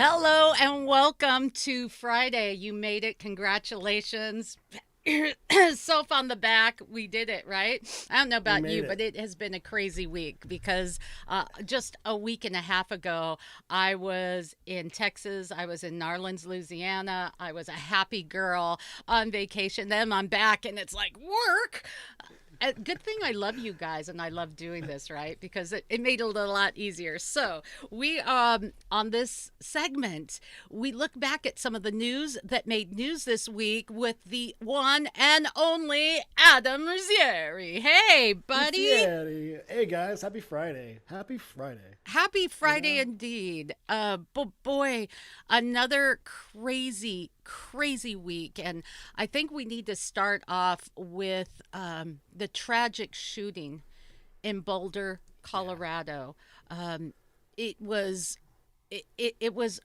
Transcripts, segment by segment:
Hello and welcome to Friday. You made it. Congratulations. Self on the back. We did it, right? I don't know We about you, made but it. it has been a crazy week because just a week and a half ago, I was in Texas. I was in Narlands, Louisiana. I was a happy girl on vacation. Then I'm back and it's like work. Good thing I love you guys and I love doing this, right? Because it made it a lot easier. So we on this segment, we look back at some of the news that made news this week with the one and only Adam Ruggieri. Hey, buddy. Riccieri. Hey guys, happy Friday. Happy Friday. Happy You Friday know? indeed. Boy, another crazy week. And I think we need to start off with the tragic shooting in Boulder, Yeah. Colorado. Um, it was it was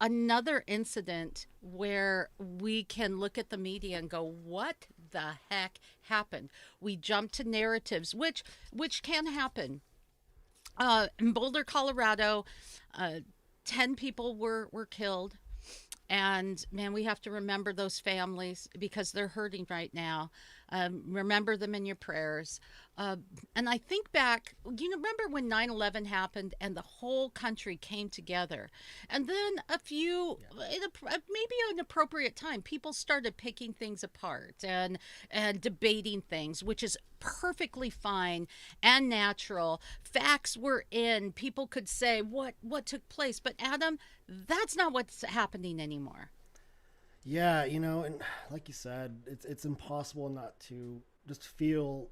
another incident where we can look at the media and go, what the heck happened? We jump to narratives, which can happen. In Boulder, Colorado, uh, 10 people were killed. And man, we have to remember those families because they're hurting right now. Remember them in your prayers. Uh, and I think back, remember when 9/11 happened and the whole country came together? And then Yeah. maybe an appropriate time, people started picking things apart and debating things, which is perfectly fine and natural. Facts were in. People could say what took place. But Adam, that's not what's happening anymore. Yeah, and like you said, it's impossible not to just feel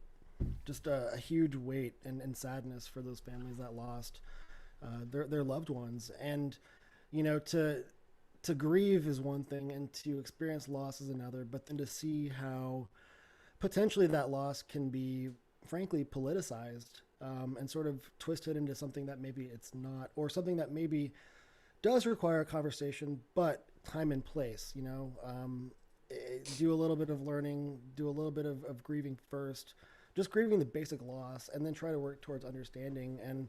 just a huge weight and sadness for those families that lost their loved ones. And, to grieve is one thing and to experience loss is another, but then to see how potentially that loss can be, frankly, politicized and sort of twisted into something that maybe it's not, or something that maybe does require a conversation, but time and place, do a little bit of learning, do a little bit of grieving first, just grieving the basic loss, and then try to work towards understanding. And,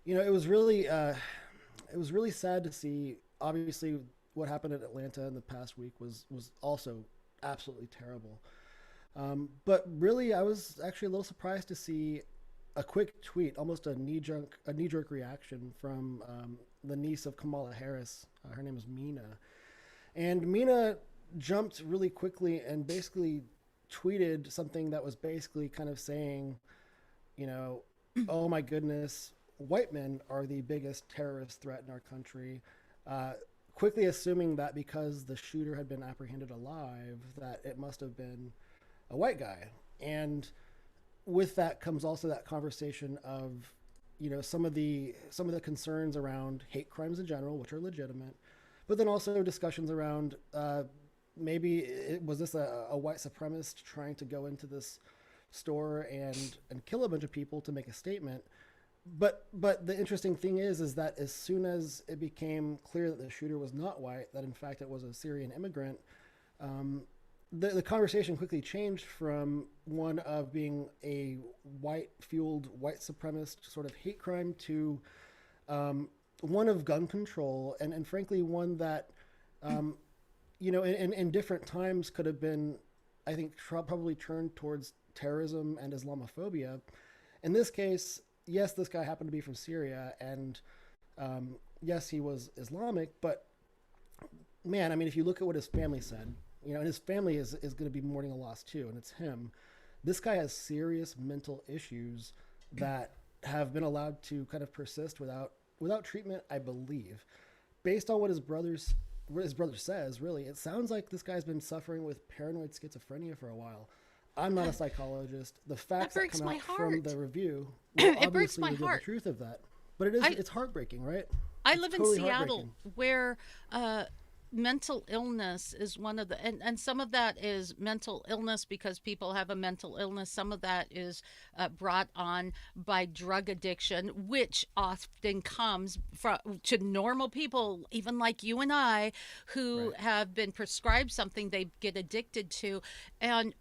it was really sad to see, obviously, what happened in Atlanta in the past week was also absolutely terrible. But really, I was actually a little surprised to see a quick tweet, almost a knee jerk reaction from the niece of Kamala Harris. Her name is Mina, and Mina jumped really quickly and basically tweeted something that was basically kind of saying, you know, oh my goodness, white men are the biggest terrorist threat in our country. Uh, Quickly assuming that because the shooter had been apprehended alive, that it must have been a white guy. And with that comes also that conversation of some of the concerns around hate crimes in general, which are legitimate, but then also discussions around maybe was this a white supremacist trying to go into this store and kill a bunch of people to make a statement. But the interesting thing is that as soon as it became clear that the shooter was not white, that in fact it was a Syrian immigrant, um, the conversation quickly changed from one of being a white fueled white supremacist sort of hate crime to one of gun control, and frankly one that um, in different times could have been, I think, probably turned towards terrorism and Islamophobia. In this case, yes, this guy happened to be from Syria, and yes, he was Islamic, but man, I mean, if you look at what his family said, and his family is going to be mourning a loss too, and it's him. This guy has serious mental issues that have been allowed to kind of persist without treatment, I believe. Based on what his brother says, really, it sounds like this guy's been suffering with paranoid schizophrenia for a while. I'm not a Uh, psychologist. The that facts that breaks come my out from heart. the review will It breaks obviously my reveal the heart. truth of that. But it is I it's heartbreaking, right? I It's live in totally Seattle heartbreaking. where mental illness is one of and some of that is mental illness because people have a mental illness. Some of that is brought on by drug addiction, which often comes from to normal people, even like you and I, who Right. have been prescribed something they get addicted to. And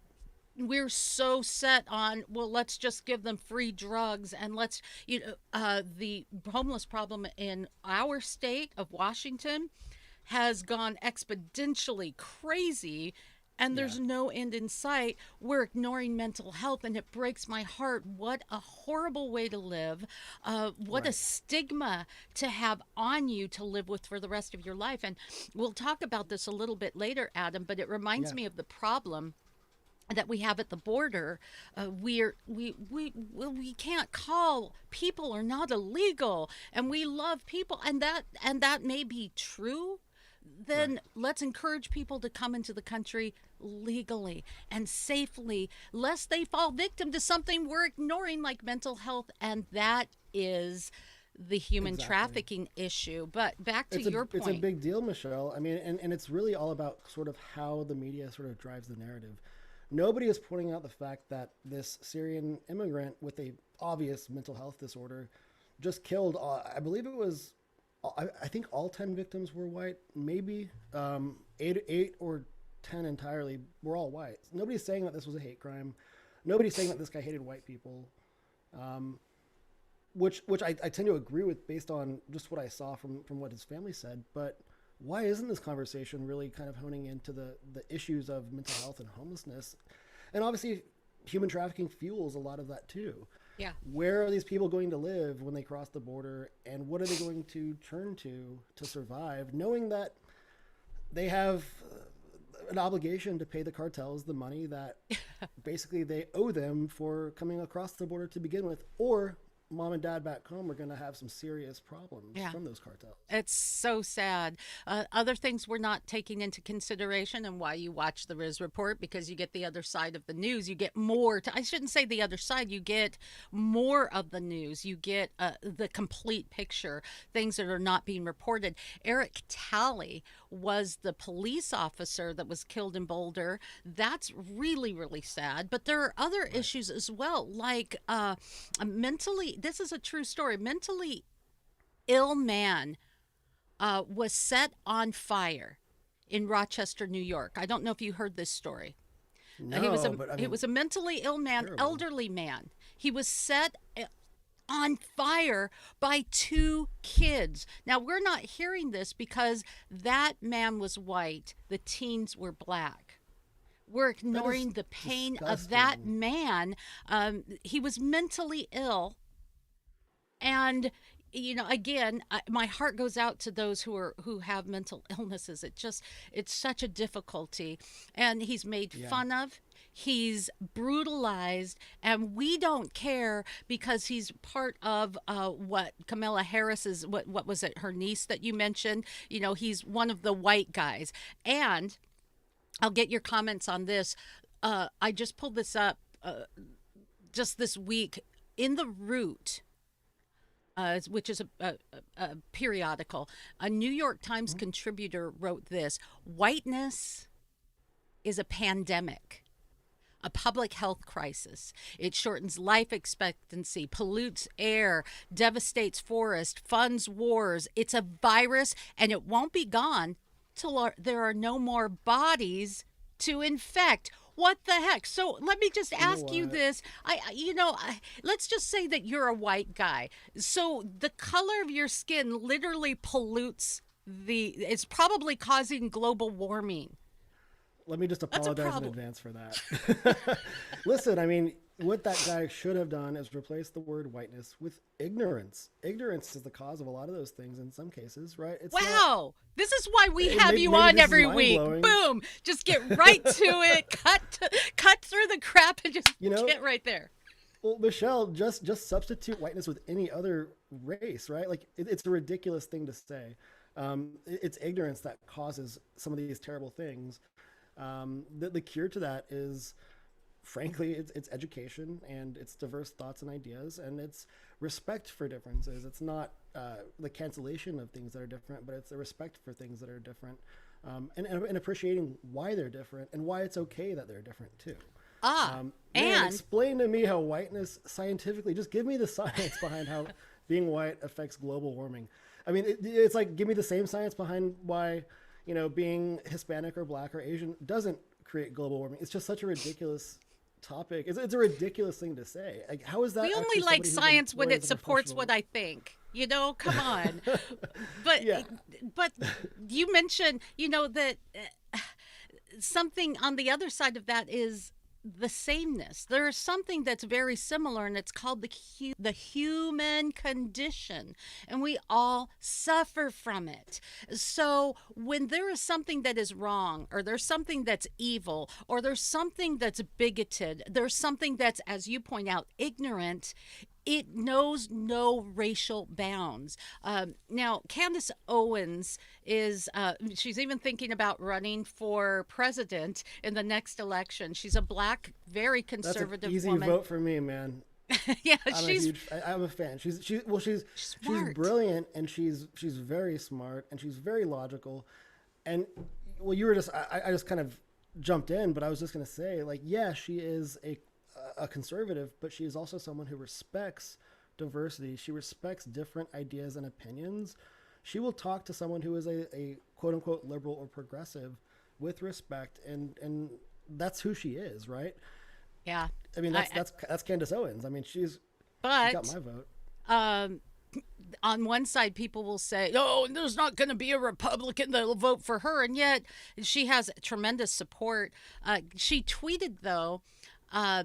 we're so set on, well, let's just give them free drugs, and let's, the homeless problem in our state of Washington has gone exponentially crazy, and Yeah. there's no end in sight. We're ignoring mental health, and it breaks my heart. What a horrible way to live. What a Right. stigma to have on you to live with for the rest of your life. And we'll talk about this a little bit later, Adam, but it reminds Yeah. me of the problem that we have at the border. We can't call people are not illegal, and we love people, and that may be true. Right. Then let's encourage people to come into the country legally and safely, lest they fall victim to something we're ignoring, like mental health, and that is the human Exactly. trafficking issue. But back to It's a your it's a point. big deal, Michelle. I mean, and it's really all about sort of how the media sort of drives the narrative. Nobody is pointing out the fact that this Syrian immigrant with a obvious mental health disorder just killed. I believe it was. I think all 10 victims were white. Maybe eight or 10 entirely were all white. Nobody's saying that this was a hate crime. Nobody's saying that this guy hated white people. Um, which I tend to agree with based on just what I saw from what his family said. But why isn't this conversation really kind of honing into the issues of mental health and homelessness? And obviously, human trafficking fuels a lot of that too. Yeah. Where are these people going to live when they cross the border, and what are they going to turn to survive, knowing that they have an obligation to pay the cartels the money that basically they owe them for coming across the border to begin with, or mom and dad back home are going to have some serious problems Yeah. from those cartels. It's so sad. Other things we're not taking into consideration, and why you watch the Riz Report, because you get the other side of the news. You get more. I shouldn't say the other side. You get more of the news. You get the complete picture. Things that are not being reported. Eric Talley was the police officer that was killed in Boulder. That's really, really sad. But there are other Right. issues as well, like mentally. This is a true story. Mentally ill man was set on fire in Rochester, New York. I don't know if you heard this story. He was No, a but I he mean, was a mentally ill man, terrible. elderly man. He was set on fire by two kids. Now we're not hearing this because that man was white. The teens were black. We're That is ignoring the pain of that disgusting. man. He was mentally ill, and again, my heart goes out to those who have mental illnesses. It's such a difficulty, and he's made Yeah. fun of, he's brutalized, and we don't care because he's part of what Kamala Harris's, what was it, her niece that you mentioned. He's one of the white guys. And I'll get your comments on this. I just pulled this up just this week. In the Root, which is a periodical, a New York Times contributor wrote this: whiteness is a pandemic, a public health crisis. It shortens life expectancy, pollutes air, devastates forest, funds wars. It's a virus, and it won't be gone till there are no more bodies to infect. What the heck? So let me just You know ask you what? this. Let's just say that you're a white guy. So the color of your skin literally pollutes it's probably causing global warming. Let me just That's a apologize in problem. advance for that. Listen, I mean, what that guy should have done is replace the word whiteness with ignorance. Ignorance is the cause of a lot of those things in some cases, right? It's not. Wow. This is why we have you Maybe on this is every mind week. blowing. Boom. Just get right to it. Cut through the crap and just You know, get right there. well, Michelle, just substitute whiteness with any other race, right? Like it's a ridiculous thing to say. It's ignorance that causes some of these terrible things. The cure to that is, frankly, it's education, and it's diverse thoughts and ideas, and it's respect for differences. It's not the cancellation of things that are different, but it's the respect for things that are different, and appreciating why they're different and why it's okay that they're different too. Ah, Man, and explain to me how whiteness scientifically, just give me the science behind how being white affects global warming. I mean, it's like, give me the same science behind why, being Hispanic or black or Asian doesn't create global warming. It's just such a ridiculous topic. It's a ridiculous thing to say. Like, how is that We only actually like somebody who's science when employed it as a supports what professional? I think. Come on. But Yeah, but you mentioned, that something on the other side of that is the sameness. There is something that's very similar, and it's called the human condition, and we all suffer from it. So when there is something that is wrong, or there's something that's evil, or there's something that's bigoted, there's something that's, as you point out, ignorant, it knows no racial bounds. Now, Candace Owens she's even thinking about running for president in the next election. She's a black, very that's an conservative easy woman. vote for me, man. Yeah, I'm a huge. I'm a fan. she's She's smart. brilliant, and she's very smart, and she's very logical. And well, you were just I just kind of jumped in, but I was just gonna say, like, yeah, she is a conservative, but she is also someone who respects diversity. She respects different ideas and opinions. She will talk to someone who is a quote unquote liberal or progressive with respect, and that's who she is, right? Yeah. I mean, I, that's Candace Owens. I mean, she's got but my vote. um, on one side, people will say, "Oh, there's not going to be a Republican that'll vote for her," and yet she has tremendous support. She tweeted though. Uh,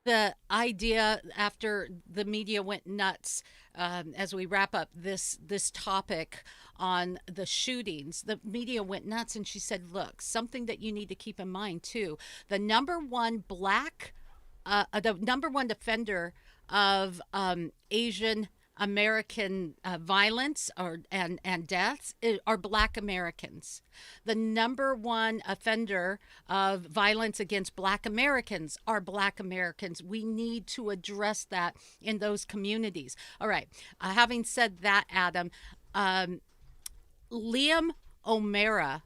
the idea after the media went nuts, as we wrap up this topic on the shootings, the media went nuts, and she said, "Look, something that you need to keep in mind too: the number one defender of Asian American violence and deaths are Black Americans. The number one offender of violence against Black Americans are Black Americans. We need to address that in those communities." All right. Having said that, Adam, um, Liam O'Mara,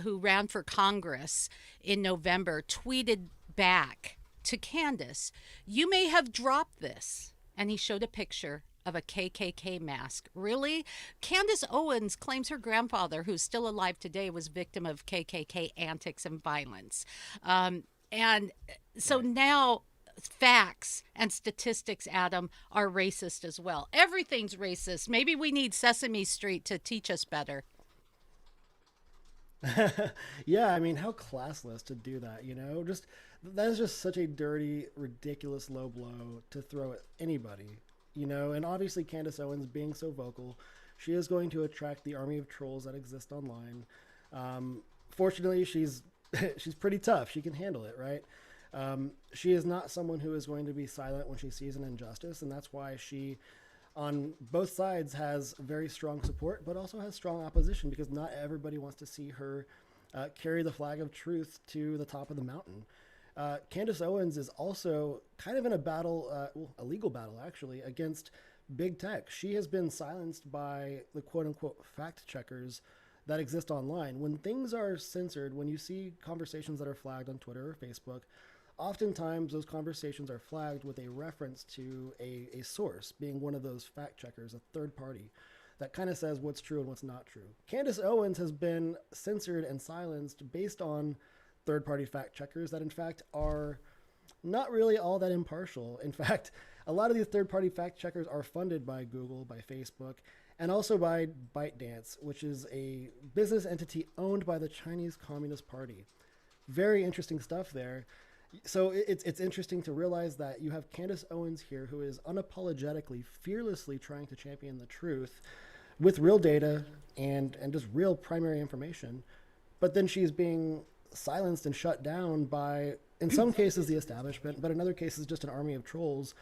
who ran for Congress in November, tweeted back to Candace, "You may have dropped this." And he showed a picture of a KKK mask. Really? Candace Owens claims her grandfather, who's still alive today, was victim of KKK antics and violence. And so Right. now facts and statistics, Adam, are racist as well. Everything's racist. Maybe we need Sesame Street to teach us better. Yeah, I mean, how classless to do that, Just that is just such a dirty, ridiculous low blow to throw at anybody. And obviously, Candace Owens being so vocal, she is going to attract the army of trolls that exist online. Fortunately, she's she's pretty tough. She can handle it, right? She is not someone who is going to be silent when she sees an injustice, and that's why she on both sides has very strong support, but also has strong opposition because not everybody wants to see her carry the flag of truth to the top of the mountain. Candace Owens is also kind of in a battle, a legal battle actually, against big tech. She has been silenced by the quote unquote fact checkers that exist online. When things are censored, when you see conversations that are flagged on Twitter or Facebook, oftentimes those conversations are flagged with a reference to a source, being one of those fact checkers, a third party that kind of says what's true and what's not true. Candace Owens has been censored and silenced based on third party fact checkers that, in fact, are not really all that impartial. In fact, a lot of these third party fact checkers are funded by Google, by Facebook, and also by ByteDance, which is a business entity owned by the Chinese Communist Party. Very interesting stuff there. So it's interesting to realize that you have Candace Owens here, who is unapologetically, fearlessly trying to champion the truth with real data and just real primary information, but then she's being silenced and shut down by, in some cases, the establishment, but in other cases, just an army of trolls.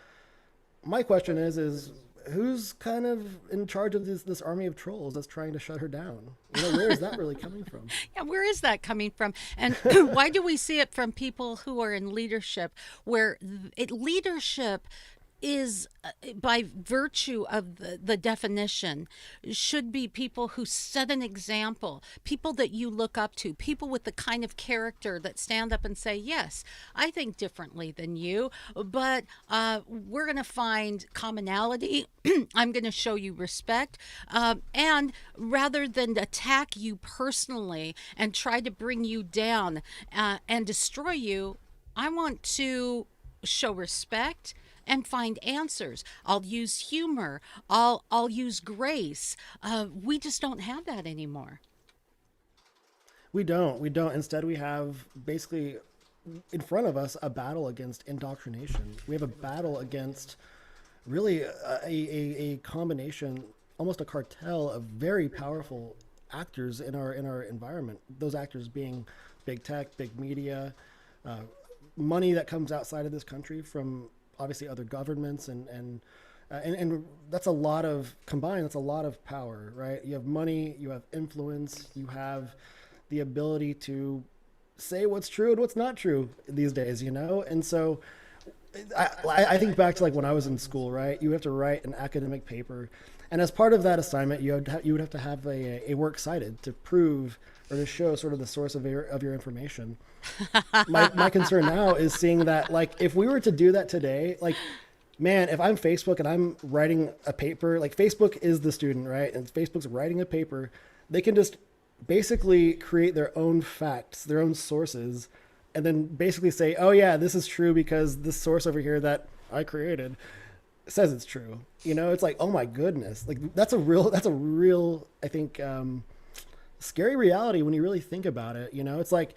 My question is who's kind of in charge of this army of trolls that's trying to shut her down? Where is that really coming from? Yeah, where is that coming from? And why do we see it from people who are in leadership, where leadership is, by virtue of the definition, should be people who set an example, people that you look up to, people with the kind of character that stand up and say, yes, I think differently than you, but we're going to find commonality. I'm going to show you respect. And rather than attack you personally and try to bring you down and destroy you, I want to show respect and find answers. I'll use humor. I'll use grace. We just don't have that anymore. We don't. We don't. Instead, we have basically in front of us a battle against indoctrination. We have a battle against really a combination, almost a cartel of very powerful actors in our environment. Those actors being big tech, big media, uh, money that comes outside of this country from obviously other governments and that's a lot of combined. That's a lot of power, right? You have money, you have influence, you have the ability to say what's true and what's not true these days, you know? And so I think back to like when I was in school, right? You have to write an academic paper. And as part of that assignment, you would have to have a work cited to prove or to show sort of the source of your information. My concern now is seeing that, like, if we were to do that today, like, man, if I'm Facebook and I'm writing a paper, like Facebook is the student, right? And Facebook's writing a paper, they can just basically create their own facts, their own sources, and then basically say, oh yeah, this is true because this source over here that I created says it's true. You know, it's like, oh my goodness, like that's a real, I think, scary reality when you really think about it. You know, it's like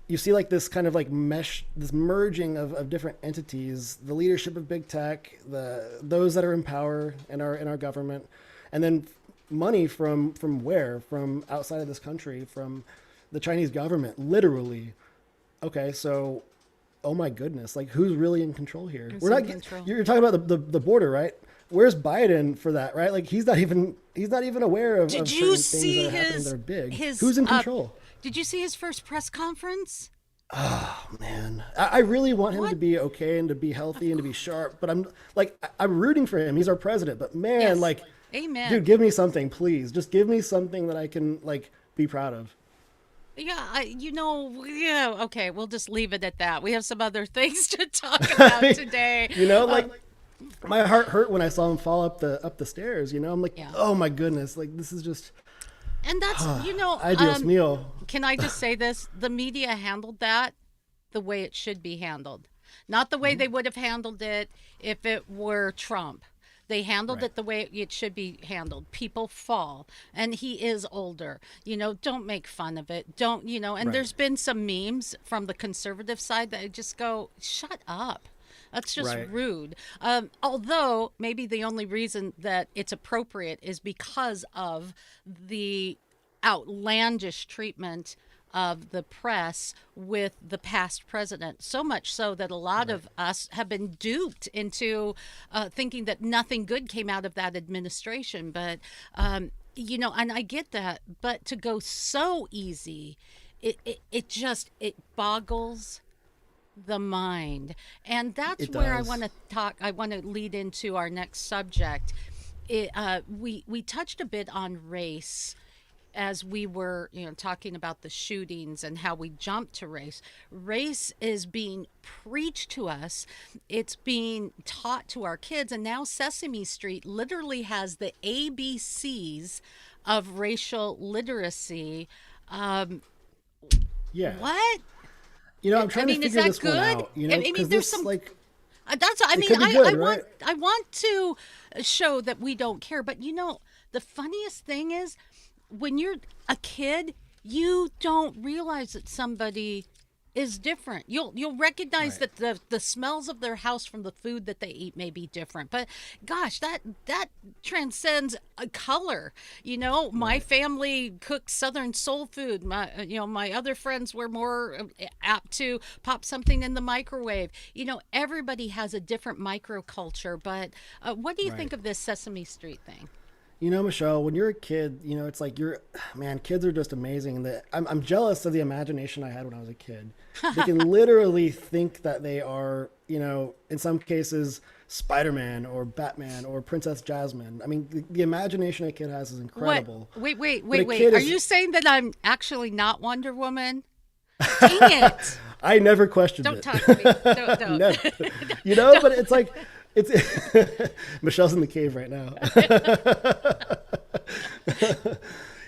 you see like this kind of like mesh, this merging of different entities, the leadership of big tech, those that are in power in our government, and then money from where? From outside of this country, from the Chinese government, literally. Okay, so oh my goodness, like who's really in control here? Who's We're not in control? You're talking about the border, right? Where's Biden for that, right? Like he's not even aware of Did certain you things see that are happening his that are big. his Who's in control? Did you see his first press conference? Oh man, I really want him What? to be okay and to be healthy and to be sharp, but I'm rooting for him. He's our president, but man, Yes. like, Amen. dude, give me something, please. Just give me something that I can like be proud of. Yeah, yeah, okay, we'll just leave it at that. We have some other things to talk about today. You know, like my heart hurt when I saw him fall up the stairs. You know, I'm like, Yeah. oh my goodness, like this is just And that's, ideal meal. can I just say this? The media handled that the way it should be handled. Not the way they would have handled it if it were Trump. They handled Right. it the way it should be handled. People fall, and he is older. Don't make fun of it. Don't, and Right. there's been some memes from the conservative side that I just go, shut up. That's just Right. rude. Although maybe the only reason that it's appropriate is because of the outlandish treatment of the press with the past president. So much so that a lot of us have been duped into thinking that nothing good came out of that administration. But, and I get that. But to go so easy, it boggles the mind. And that's It where does. I want to lead into our next subject. We touched a bit on race as we were talking about the shootings and how we jumped to race is being preached to us, it's being taught to our kids, and now Sesame Street literally has the ABCs of racial literacy. Yeah. What? You know, I'm trying to is figure that this one good? out. You know, because there's this some like That's I it mean could be I, good, I right? want I want to show that we don't care, but the funniest thing is when you're a kid, you don't realize that somebody is different. You'll recognize Right. that the smells of their house from the food that they eat may be different. But gosh, that transcends a color. My Right. family cooked Southern soul food. My other friends were more apt to pop something in the microwave. Everybody has a different microculture. But what do you think Right. of this Sesame Street thing? You know, Michelle, when you're a kid, it's like man, kids are just amazing. I'm jealous of the imagination I had when I was a kid. They can literally think that they are, in some cases, Spider-Man or Batman or Princess Jasmine. I mean, the imagination a kid has is incredible. What? Wait. But a kid Are is- you saying that I'm actually not Wonder Woman? Dang it! I never questioned Don't it. talk to me. Don't. Never. But it's like, it's Michelle's in the cave right now.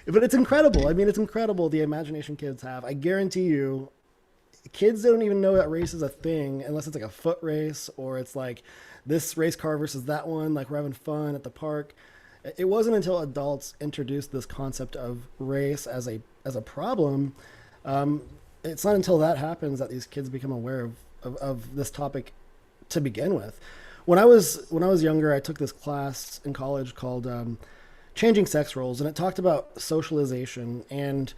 But it's incredible. I mean, it's incredible the imagination kids have. I guarantee you, kids don't even know that race is a thing unless it's like a foot race, or it's like this race car versus that one, like we're having fun at the park. It wasn't until adults introduced this concept of race as a problem. Um, it's not until that happens that these kids become aware of this topic to begin with. When I was younger, I took this class in college called Changing Sex Roles, and it talked about socialization. And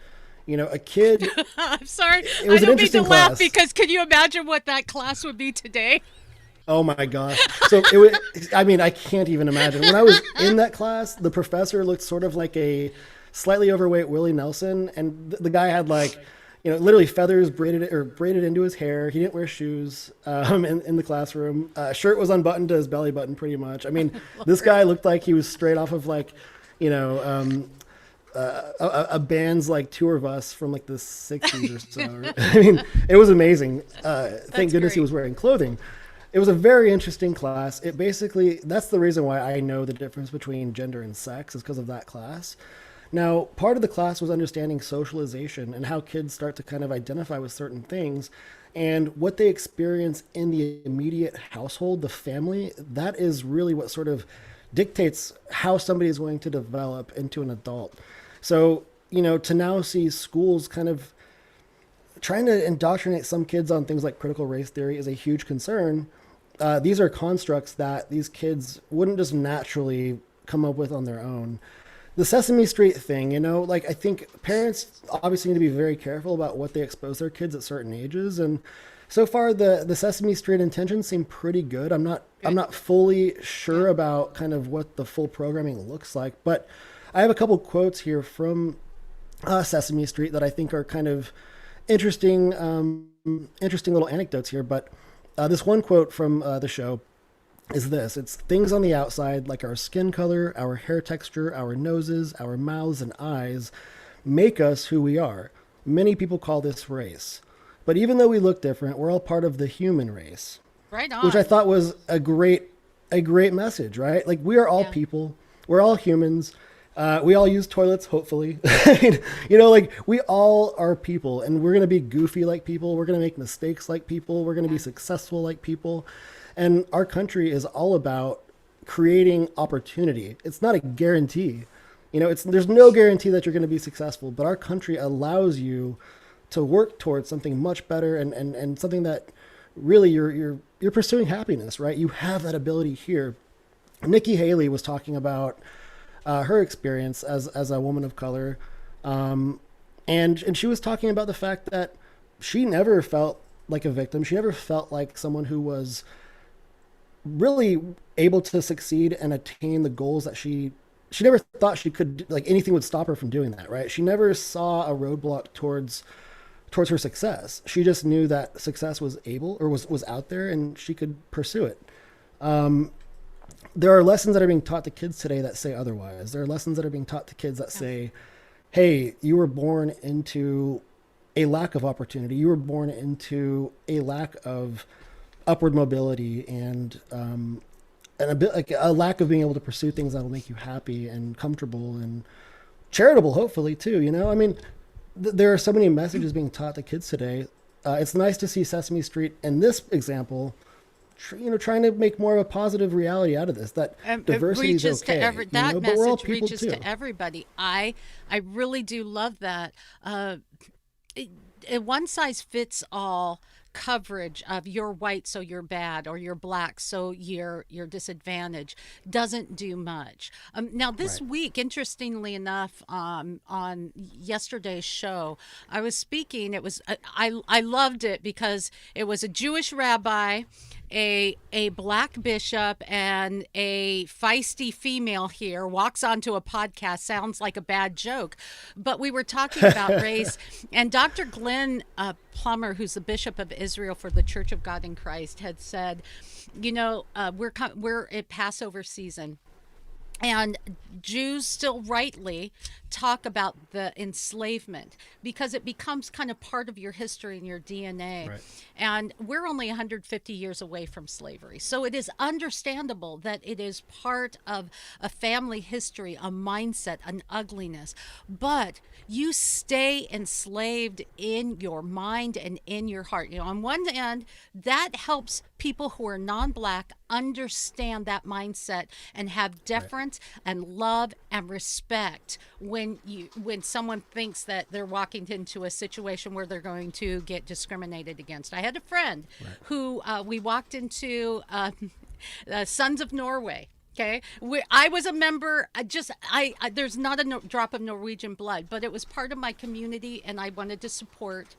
a kid. I'm sorry. It I was an don't mean to interesting laugh class. because can you imagine what that class would be today? Oh my gosh. So it was, I mean, I can't even imagine. When I was in that class, the professor looked sort of like a slightly overweight Willie Nelson, and the guy had like, literally feathers braided into his hair. He didn't wear shoes in the classroom. Shirt was unbuttoned to his belly button, pretty much. I mean, this guy looked like he was straight off of like, you know, a band's like tour bus from like the 60s or so. I mean, it was amazing. Thank goodness he great. was wearing clothing. It was a very interesting class. It basically, that's the reason why I know the difference between gender and sex, is because of that class. Now, part of the class was understanding socialization and how kids start to kind of identify with certain things, and what they experience in the immediate household, the family. That is really what sort of dictates how somebody is going to develop into an adult. So, to now see schools kind of trying to indoctrinate some kids on things like critical race theory is a huge concern. These are constructs that these kids wouldn't just naturally come up with on their own. The Sesame Street thing, like, I think parents obviously need to be very careful about what they expose their kids at certain ages. And so far, the Sesame Street intentions seem pretty good. I'm not fully sure about kind of what the full programming looks like, but I have a couple quotes here from Sesame Street that I think are kind of interesting, interesting little anecdotes here. But this one quote from the show is this: it's things on the outside, like our skin color, our hair texture, our noses, our mouths and eyes, make us who we are. Many people call this race. But even though we look different, we're all part of the human race, Right which I on. thought was a great message, right? Like, we are all Yeah. people. We're all humans. We all use toilets, hopefully. Like, we all are people, and we're going to be goofy like people. We're going to make mistakes like people. We're going to be Yeah. successful like people. And our country is all about creating opportunity. It's not a guarantee. There's no guarantee that you're going to be successful, but our country allows you to work towards something much better, and something that really you're pursuing happiness, right? You have that ability here. Nikki Haley was talking about her experience as a woman of color, and she was talking about the fact that she never felt like a victim. She never felt like someone who was really able to succeed and attain the goals that she never thought she could, like, anything would stop her from doing that, right? She never saw a roadblock towards her success. She just knew that success was out there, and she could pursue it. There are lessons that are being taught to kids today that say otherwise. There are lessons that are being taught to kids that Yeah. say, hey, you were born into a lack of opportunity. You were born into a lack of upward mobility, and a bit like a lack of being able to pursue things that will make you happy and comfortable and charitable, hopefully, too. I mean, there are so many messages being taught to kids today. It's nice to see Sesame Street in this example, trying to make more of a positive reality out of this. That It diversity is reaches to okay, that but we're all message people reaches too. to everybody. I really do love that. It, one size fits all coverage of you're white so you're bad, or you're black so you're disadvantaged doesn't do much. Now this Right. week, interestingly enough, on yesterday's show, I was speaking. It was I loved it because it was a Jewish rabbi, a black bishop, and a feisty female here walks onto a podcast. Sounds like a bad joke, but we were talking about race, and Dr. Glenn Plummer, who's the Bishop of Israel for the Church of God in Christ, had said, we're at Passover season, And Jews still rightly talk about the enslavement because it becomes kind of part of your history and your DNA. Right. And we're only 150 years away from slavery. So it is understandable that it is part of a family history, a mindset, an ugliness. But you stay enslaved in your mind and in your heart. On one end, that helps people who are non-black understand that mindset and have Right. deference and love and respect when someone thinks that they're walking into a situation where they're going to get discriminated against. I had a friend Right. who we walked into Sons of Norway. Okay, I was a member. There's not a drop of Norwegian blood, but it was part of my community, and I wanted to support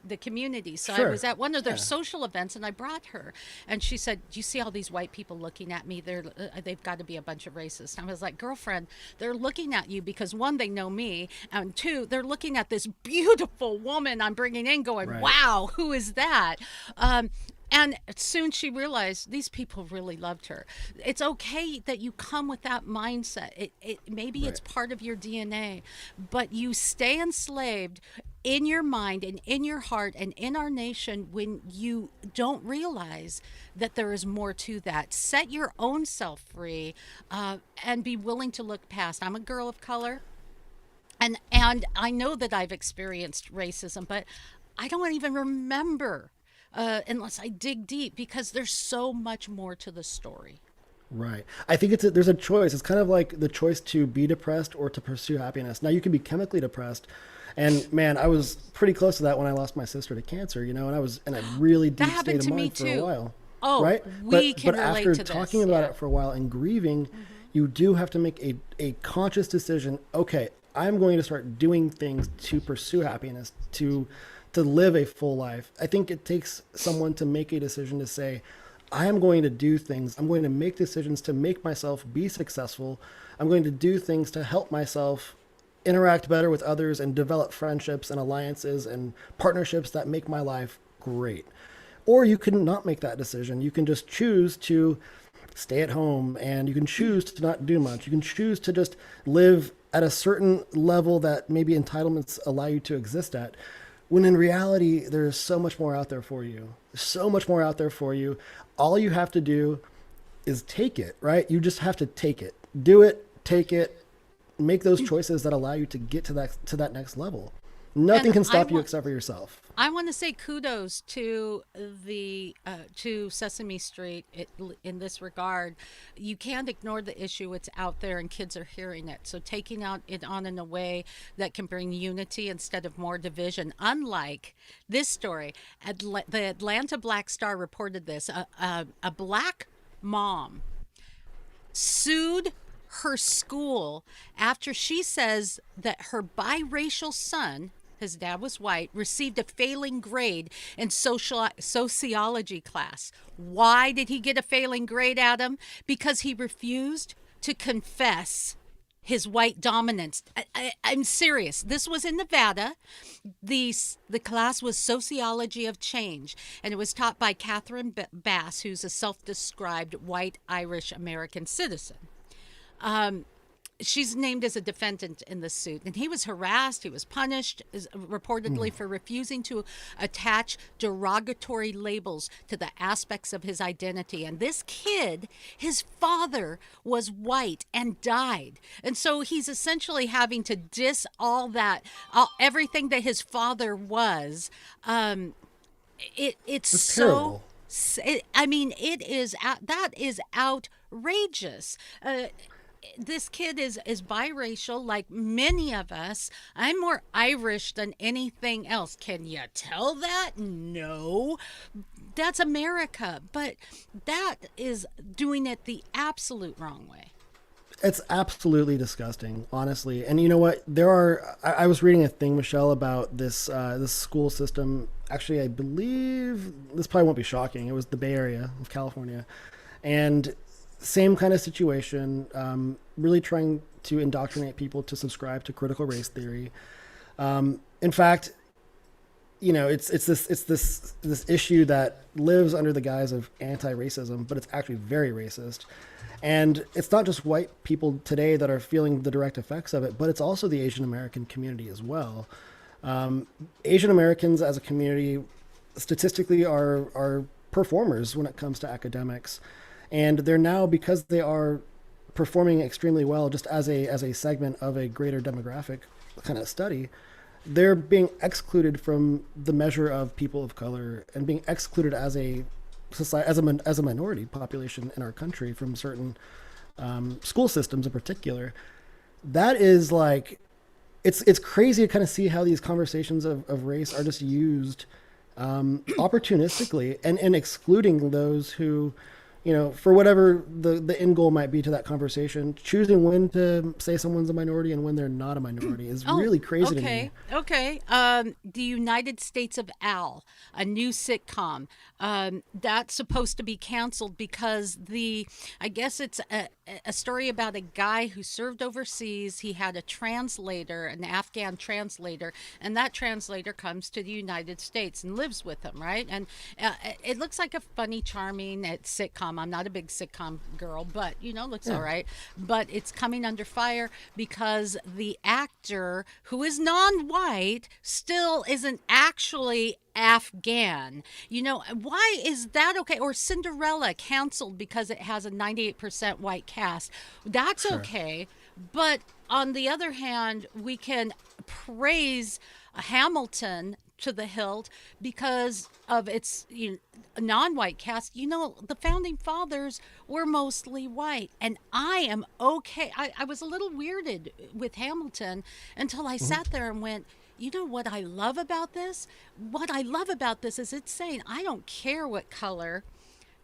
the community. So I Sure. was at one of their Yeah. social events, and I brought her, and she said, "Do you see all these white people looking at me? They've got to be a bunch of racists." And I was like, "Girlfriend, they're looking at you because one, they know me, and two, they're looking at this beautiful woman I'm bringing in, going, Right. wow, who is that?" And soon she realized these people really loved her. It's okay that you come with that mindset. Maybe it's Right. part of your DNA, but you stay enslaved in your mind and in your heart and in our nation when you don't realize that there is more to that. Set your own self free, and be willing to look past. I'm a girl of color, and I know that I've experienced racism, but I don't even remember unless I dig deep because there's so much more to the story. Right. I think there's a choice. It's kind of like the choice to be depressed or to pursue happiness. Now you can be chemically depressed, and man, I was pretty close to that when I lost my sister to cancer. And I was in a really That deep state happened of to me mind for a too. while. Oh, Right. we can But relate after to talking this. about Yeah. it for a while and grieving, you do have to make a conscious decision. Okay, I'm going to start doing things to pursue happiness, to live a full life. I think it takes someone to make a decision to say, I am going to do things. I'm going to make decisions to make myself be successful. I'm going to do things to help myself interact better with others and develop friendships and alliances and partnerships that make my life great. Or you can not make that decision. You can just choose to stay at home, and you can choose to not do much. You can choose to just live at a certain level that maybe entitlements allow you to exist at. When in reality, there's so much more out there for you. There's so much more out there for you. All you have to do is take it, right? You just have to take it. Do it, take it, make those choices that allow you to get to that next level. Nothing And can stop you except for yourself. I want to say kudos to the to Sesame Street in this regard. You can't ignore the issue; it's out there, and kids are hearing it. So taking out it on in a way that can bring unity instead of more division. Unlike this story, the Atlanta Black Star reported this: a black mom sued her school after she says that her biracial son, his dad was white, received a failing grade in sociology class. Why did he get a failing grade, Adam? Because he refused to confess his white dominance. I'm serious. This was in Nevada. The class was Sociology of Change, and it was taught by Catherine Bass, who's a self-described white Irish American citizen. She's named as a defendant in the suit, and he was harassed. He was punished reportedly for refusing to attach derogatory labels to the aspects of his identity. And this kid, his father was white and died, and so he's essentially having to diss everything that his father was. It's That's so. terrible. I mean, that is outrageous. This kid is biracial like many of us. I'm more Irish than anything else. Can you tell that? No. That's America, but that is doing it the absolute wrong way. It's absolutely disgusting, honestly. And you know what? I was reading a thing, Michelle, about this school system. Actually, I believe this probably won't be shocking. It was the Bay Area of California, and same kind of situation. Really trying to indoctrinate people to subscribe to critical race theory. In fact, it's this issue that lives under the guise of anti-racism, but it's actually very racist. And it's not just white people today that are feeling the direct effects of it, but it's also the Asian American community as well. Um, Asian Americans as a community statistically are performers when it comes to academics, and they're now, because they are performing extremely well just as a segment of a greater demographic kind of study, they're being excluded from the measure of people of color and being excluded as a society, as a minority population in our country from certain school systems in particular. That is like, it's crazy to kind of see how these conversations of race are just used opportunistically, and excluding those who, for whatever the end goal might be to that conversation, choosing when to say someone's a minority and when they're not a minority is Oh, really crazy to me. okay, okay. The United States of Al, a new sitcom, that's supposed to be canceled because I guess it's a story about a guy who served overseas. He had a translator, an Afghan translator, and that translator comes to the United States and lives with him, right? And it looks like a funny, charming sitcom. I'm not a big sitcom girl, but looks all Yeah, right. But it's coming under fire because the actor, who is non-white, still isn't actually Afghan. Why is that okay? Or Cinderella canceled because it has a 98% white cast. That's sure. okay. But on the other hand, we can praise Hamilton to the hilt because of its non-white cast. The founding fathers were mostly white, and I am okay. I was a little weirded with Hamilton until I Hmm. sat there and went, what I love about this? What I love about this is it's saying I don't care what color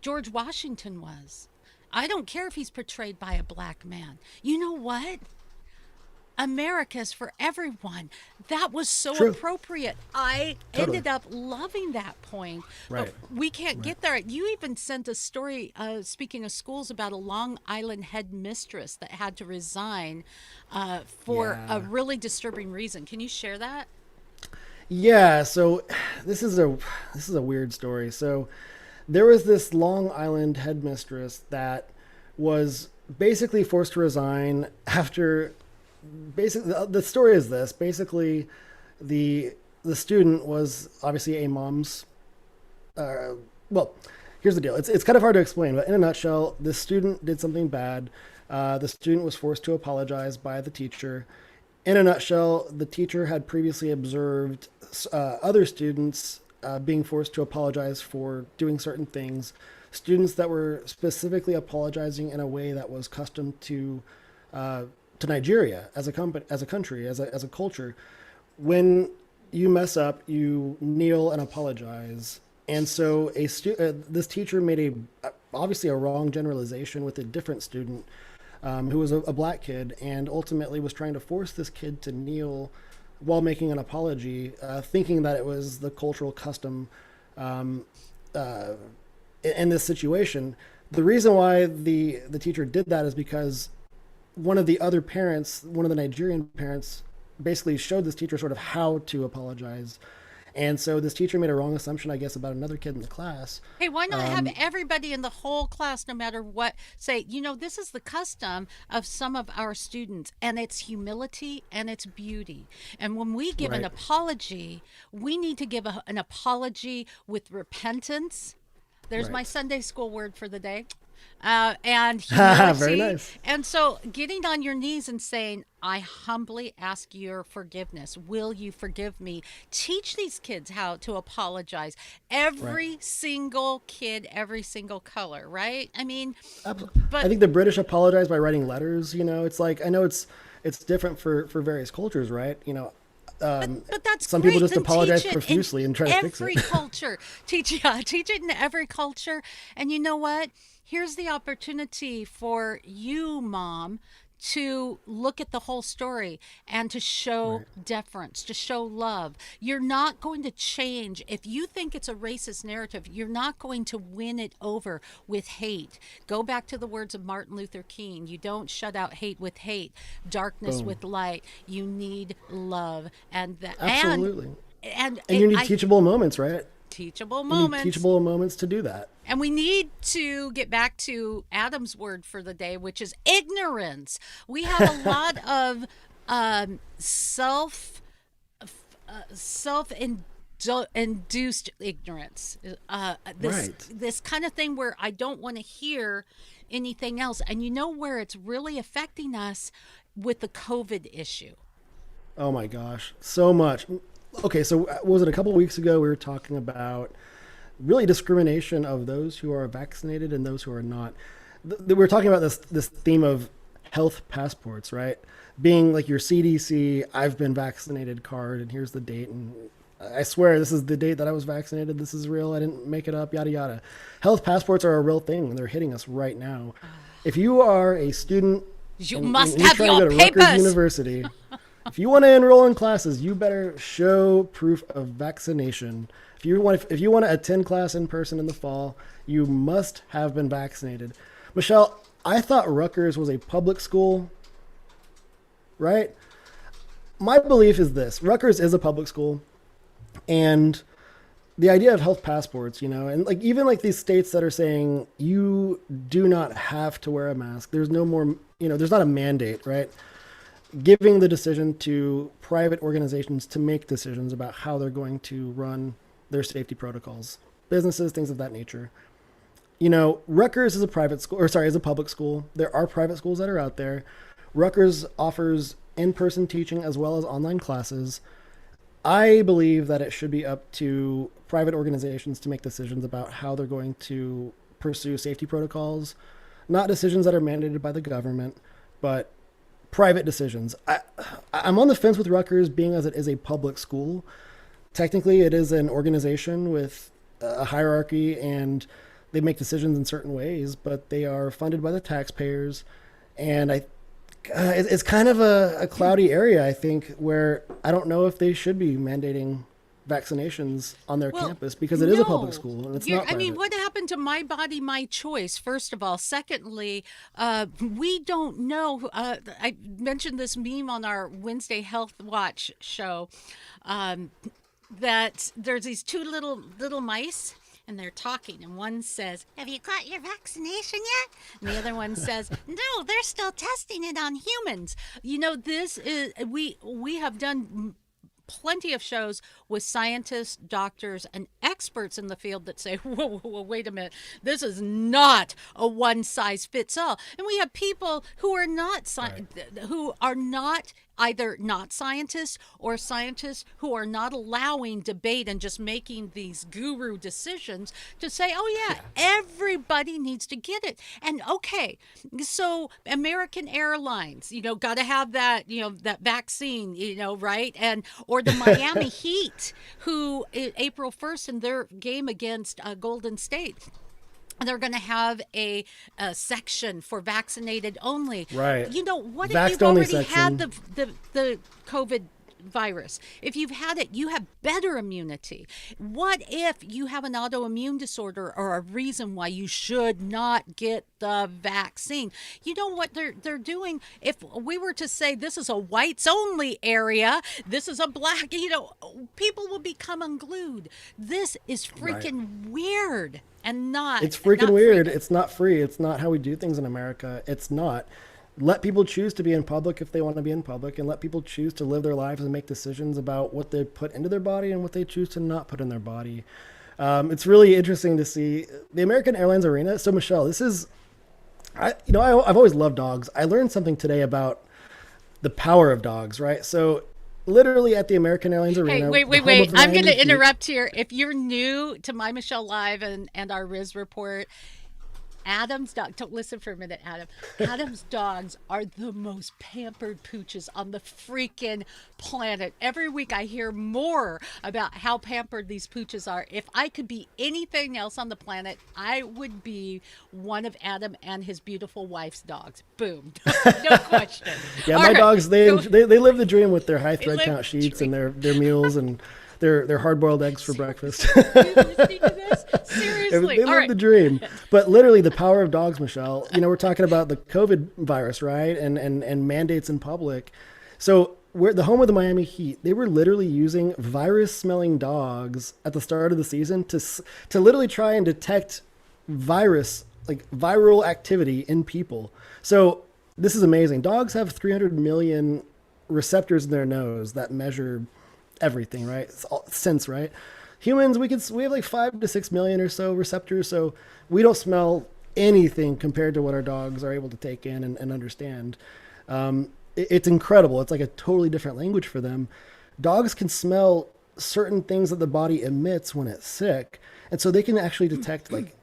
George Washington was. I don't care if he's portrayed by a black man. You know what? America's for everyone. That was so True. appropriate. I Totally. ended up loving that point, but Right. we can't Right. get there. You even sent a story, speaking of schools, about a Long Island headmistress that had to resign for a Yeah. really disturbing reason. Can you share that? Yeah. So this is a this is a weird story. So there was this Long Island headmistress that was basically forced to resign after, basically, the story is this. Basically, the the student was obviously a mom's, uh, well, here's the deal. It's kind of hard to explain, but in a nutshell, this student did something bad. The student was forced to apologize by the teacher. In a nutshell, the teacher had previously observed other students being forced to apologize for doing certain things. Students that were specifically apologizing in a way that was custom uh, to Nigeria as a company, as a country, as a culture. When you mess up, you kneel and apologize. And so this teacher made obviously a wrong generalization with a different student who was a black kid, and ultimately was trying to force this kid to kneel while making an apology, thinking that it was the cultural custom um, uh, in this situation. The reason why the teacher did that is because one of the other parents, one of the Nigerian parents, basically showed this teacher sort of how to apologize. And so this teacher made a wrong assumption, I guess, about another kid in the class. Hey, why not have Um, everybody in the whole class, no matter what, say, this is the custom of some of our students, and it's humility and it's beauty. And when we give an right, apology, we need to give an apology with repentance. There's right. my Sunday school word for the day. And Very humility. nice. And so getting on your knees and saying, I humbly ask your forgiveness. Will you forgive me? Teach these kids how to apologize. Right. Every single kid, every single color, right? I mean, I but think the British apologize by writing letters. It's like, I know it's different for various cultures, right? but that's Some people great. just Then apologize teach it in profusely and try to fix it. every culture. Teach it in every culture. And you know what? Here's the opportunity for you, mom, to look at the whole story and to show Right. deference, to show love. You're not going to change. If you think it's a racist narrative, you're not going to win it over with hate. Go back to the words of Martin Luther King. You don't shut out hate with hate, darkness Boom. with light. You need love. And Absolutely. And you need I teachable moments, right? teachable You need moments. teachable moments to do that. And we need to get back to Adam's word for the day, which is ignorance. We have a lot of self self induced ignorance. Right. This kind of thing where I don't want to hear anything else. And you know where it's really affecting us with the COVID issue. Oh my gosh, so much. Okay, so was it a couple weeks ago we were talking about really discrimination of those who are vaccinated and those who are not. We were talking about this theme of health passports, right? Being like your CDC, I've been vaccinated card, and here's the date, and I swear this is the date that I was vaccinated. This is real. I didn't make it up. Yada yada. Health passports are a real thing, and they're hitting us right now. If you are a student You and must you're have trying to your go to Rutgers papers. University, if you want to enroll in classes, you better show proof of vaccination. If you want to attend class in person in the fall, you must have been vaccinated. Michelle, I thought Rutgers was a public school, right? My belief is this: Rutgers is a public school, and the idea of health passports, and like even like these states that are saying you do not have to wear a mask. There's no more, there's not a mandate, right? Giving the decision to private organizations to make decisions about how they're going to run their safety protocols, businesses, things of that nature. Rutgers is a private school, or sorry, is a public school. There are private schools that are out there. Rutgers offers in-person teaching as well as online classes. I believe that it should be up to private organizations to make decisions about how they're going to pursue safety protocols, not decisions that are mandated by the government, but private decisions. I'm on the fence with Rutgers being as it is a public school. Technically, it is an organization with a hierarchy and they make decisions in certain ways, but they are funded by the taxpayers. And it's kind of a cloudy area, I think, where I don't know if they should be mandating vaccinations on their campus because it is a public school and it's not private. I mean, what happened to my body, my choice, first of all? Secondly, we don't know. I mentioned this meme on our Wednesday Health Watch show that there's these two little mice. And they're talking, and one says, "Have you got your vaccination yet?" And the other one says, "No, they're still testing it on humans." This is we have done plenty of shows with scientists, doctors, and experts in the field that say, whoa, wait a minute, this is not a one size fits all. And we have people who are not who are not either not scientists or scientists who are not allowing debate and just making these guru decisions to say, oh yeah, everybody needs to get it. And okay, so American Airlines, got to have that, that vaccine, right? And or the Miami Heat, who April 1st in their game against Golden State, they're going to have a section for vaccinated only. Right. What Vaxxed if you've only already section. had the COVID virus? If you've had it, you have better immunity. What if you have an autoimmune disorder or a reason why you should not get the vaccine? You know what they're doing? If we were to say this is a whites only area, this is a black, people will become unglued. This is freaking weird. And not it's freaking not weird. freaking. It's not free. It's not how we do things in America. It's not. Let people choose to be in public if they want to be in public, and let people choose to live their lives and make decisions about what they put into their body and what they choose to not put in their body. It's really interesting to see the American Airlines arena. So Michelle, this is, I've always loved dogs. I learned something today about the power of dogs, right? So literally at the American Airlines arena. Hey, wait. I'm going to interrupt here. If you're new to My Michelle Live and our Riz report, Adam's dog, don't listen for a minute, Adam. Adam's dogs are the most pampered pooches on the freaking planet. Every week I hear more about how pampered these pooches are. If I could be anything else on the planet, I would be one of Adam and his beautiful wife's dogs. Boom. No question. Yeah, All my right. dogs, they live the dream with their high They thread live count the sheets dream. and their meals and their hard-boiled eggs for breakfast. Are you listening to this? Seriously. They All live right. the dream. But literally the power of dogs, Michelle. We're talking about the COVID virus, right? And mandates in public. So where the home of the Miami Heat, they were literally using virus-smelling dogs at the start of the season to literally try and detect virus, like viral activity in people. So this is amazing. Dogs have 300 million receptors in their nose that measure everything, right? It's all sense, right? Humans, we have like 5 to 6 million or so receptors, so we don't smell anything compared to what our dogs are able to take in and understand. It's incredible. It's like a totally different language for them. Dogs can smell certain things that the body emits when it's sick, and so they can actually detect, like,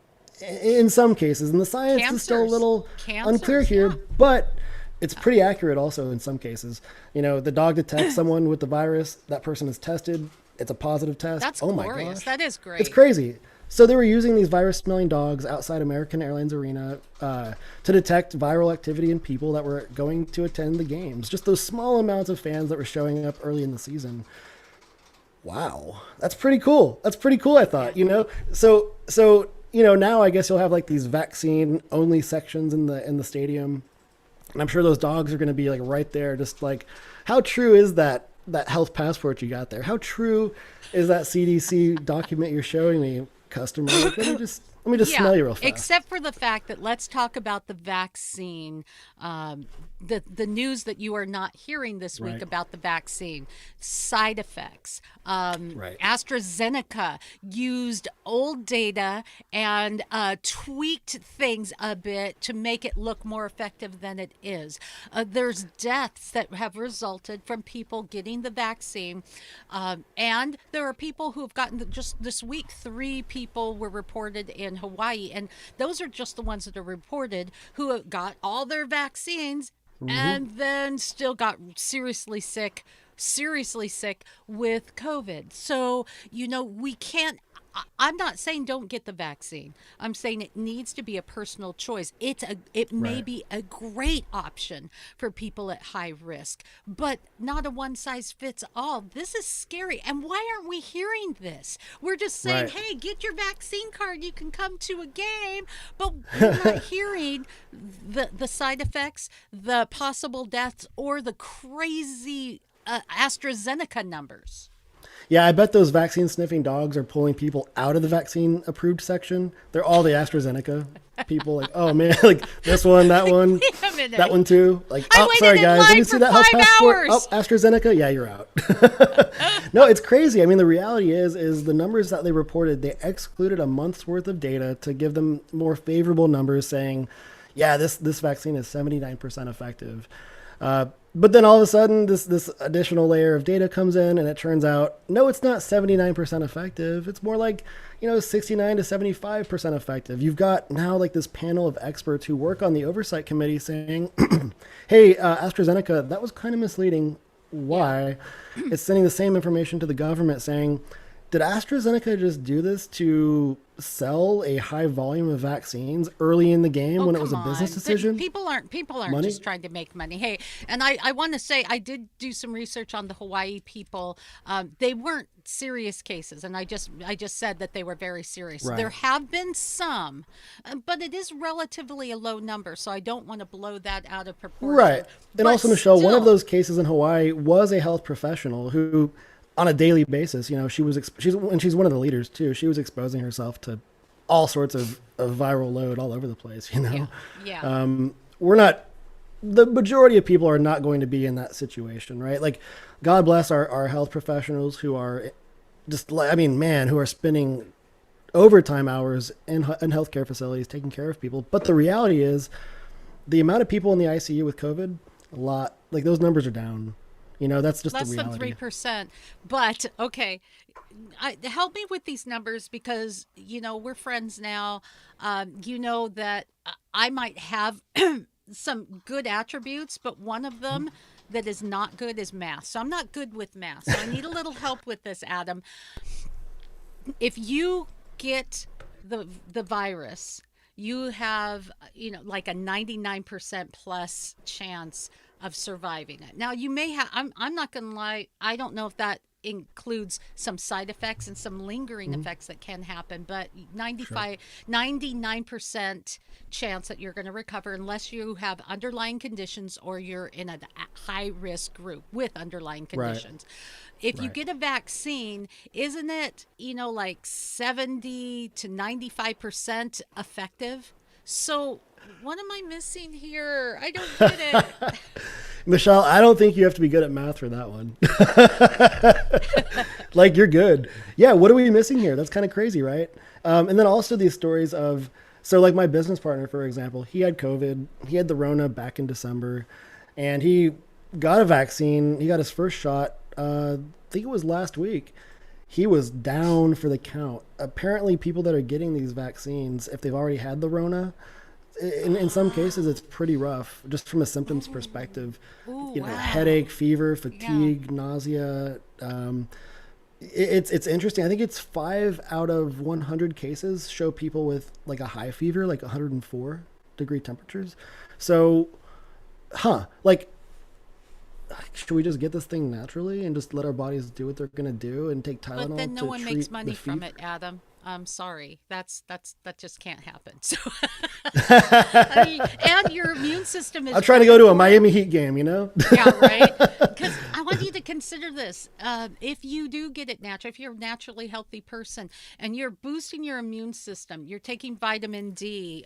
in some cases, and the science is still a Cancers. little unclear Cancers, here, yeah. but it's pretty accurate also in some cases. The dog detects someone with the virus, that person is tested, it's a positive test. That's Oh my glorious. gosh. That is It's great. crazy. So they were using these virus smelling dogs outside American Airlines Arena to detect viral activity in people that were going to attend the games. Just those small amounts of fans that were showing up early in the season. Wow, that's pretty cool. That's pretty cool. I Yeah. thought, so now I guess you'll have like these vaccine only sections in the stadium, and I'm sure those dogs are going to be like right there, just like, how true is that health passport you got there? How true is that CDC document you're showing me, customer? Like, let me just Yeah, smell you real fast. except for the fact that let's talk about the vaccine. The news that you are not hearing this week Right, about the vaccine, side effects. right, AstraZeneca used old data and tweaked things a bit to make it look more effective than it is. There's deaths that have resulted from people getting the vaccine, and there are people who have gotten just this week. 3 people were reported in Hawaii, and those are just the ones that are reported who have got all their vaccines and then still got seriously sick with COVID. So, we can't. I'm not saying don't get the vaccine. I'm saying it needs to be a personal choice. It may right. be a great option for people at high risk, but not a one size fits all. This is scary. And why aren't we hearing this? We're just saying, Right. "Hey, get your vaccine card, you can come to a game." But we're not hearing the side effects, the possible deaths, or the crazy AstraZeneca numbers. Yeah, I bet those vaccine sniffing dogs are pulling people out of the vaccine approved section. They're all the AstraZeneca people. Like, oh man, like this one, that one, Wait a minute. that one too. Like, I oh, sorry waited in guys, let line me for see that health five passport. Oh, hours. AstraZeneca. Yeah, you're out. No, it's crazy. I mean, the reality is the numbers that they reported, they excluded a month's worth of data to give them more favorable numbers, saying, yeah, this vaccine is 79% effective. But then all of a sudden, this additional layer of data comes in, and it turns out, no, it's not 79% effective. It's more like 69 to 75% effective. You've got now like this panel of experts who work on the oversight committee saying, hey, AstraZeneca, that was kind of misleading. Yeah. Why? It's sending the same information to the government saying, did AstraZeneca just do this to sell a high volume of vaccines early in the game Oh, when it was come a business on. decision? People aren't Money? just trying to make money. Hey, and I want to say I did do some research on the Hawaii people. They weren't serious cases, and I just said that they were very serious. There Right. have been some, but it is relatively a low number, so I don't want to blow that out of Right. proportion. And But also, Michelle, one of still, those cases in Hawaii was a health professional who, on a daily basis, she's one of the leaders too. She was exposing herself to all sorts of viral load all over the place. yeah, yeah. We're not, the majority of people are not going to be in that situation, right? Like, God bless our health professionals who are just, like, I mean, man, who are spending overtime hours in healthcare facilities taking care of people. But the reality is, the amount of people in the ICU with COVID, a lot, like those numbers are down. That's just the Less than reality. 3%. But okay, help me with these numbers because we're friends now. You know that I might have some good attributes, but one of them that is not good is math. So I'm not good with math. So I need a little help with this, Adam. If you get the virus, you have like a 99% plus chance of surviving it. Now you may have, I'm not gonna lie, I don't know if that includes some side effects and some lingering effects that can happen, but Sure. 99% chance that you're going to recover unless you have underlying conditions or you're in a high risk group with underlying Right. conditions. If you Right. get a vaccine, isn't it, like 70 to 95% effective? So what am I missing here? I don't get it. Michelle, I don't think you have to be good at math for that one. Like you're good. Yeah. What are we missing here? That's kind of crazy, right? And then also these stories of, so like my business partner, for example, he had COVID. He had the Rona back in December, and he got a vaccine. He got his first shot. I think it was last week. He was down for the count. Apparently, people that are getting these vaccines, if they've already had the Rona, in some cases, it's pretty rough, just from a symptoms perspective. Ooh, wow. Headache, fever, Yeah. fatigue, nausea. It's interesting. I think it's 5 out of 100 cases show people with like a high fever, like 104-degree temperatures. So, like, should we just get this thing naturally and just let our bodies do what they're gonna do and take But Tylenol then no to one makes treat the money from fever? it, Adam. I'm sorry. That just can't happen. So, I mean, and your immune system I'm is trying to go to a Miami reformed. Heat game, you know? Yeah, right. Because I want you to consider this. If you do get it natural, if you're a naturally healthy person and you're boosting your immune system, you're taking vitamin D.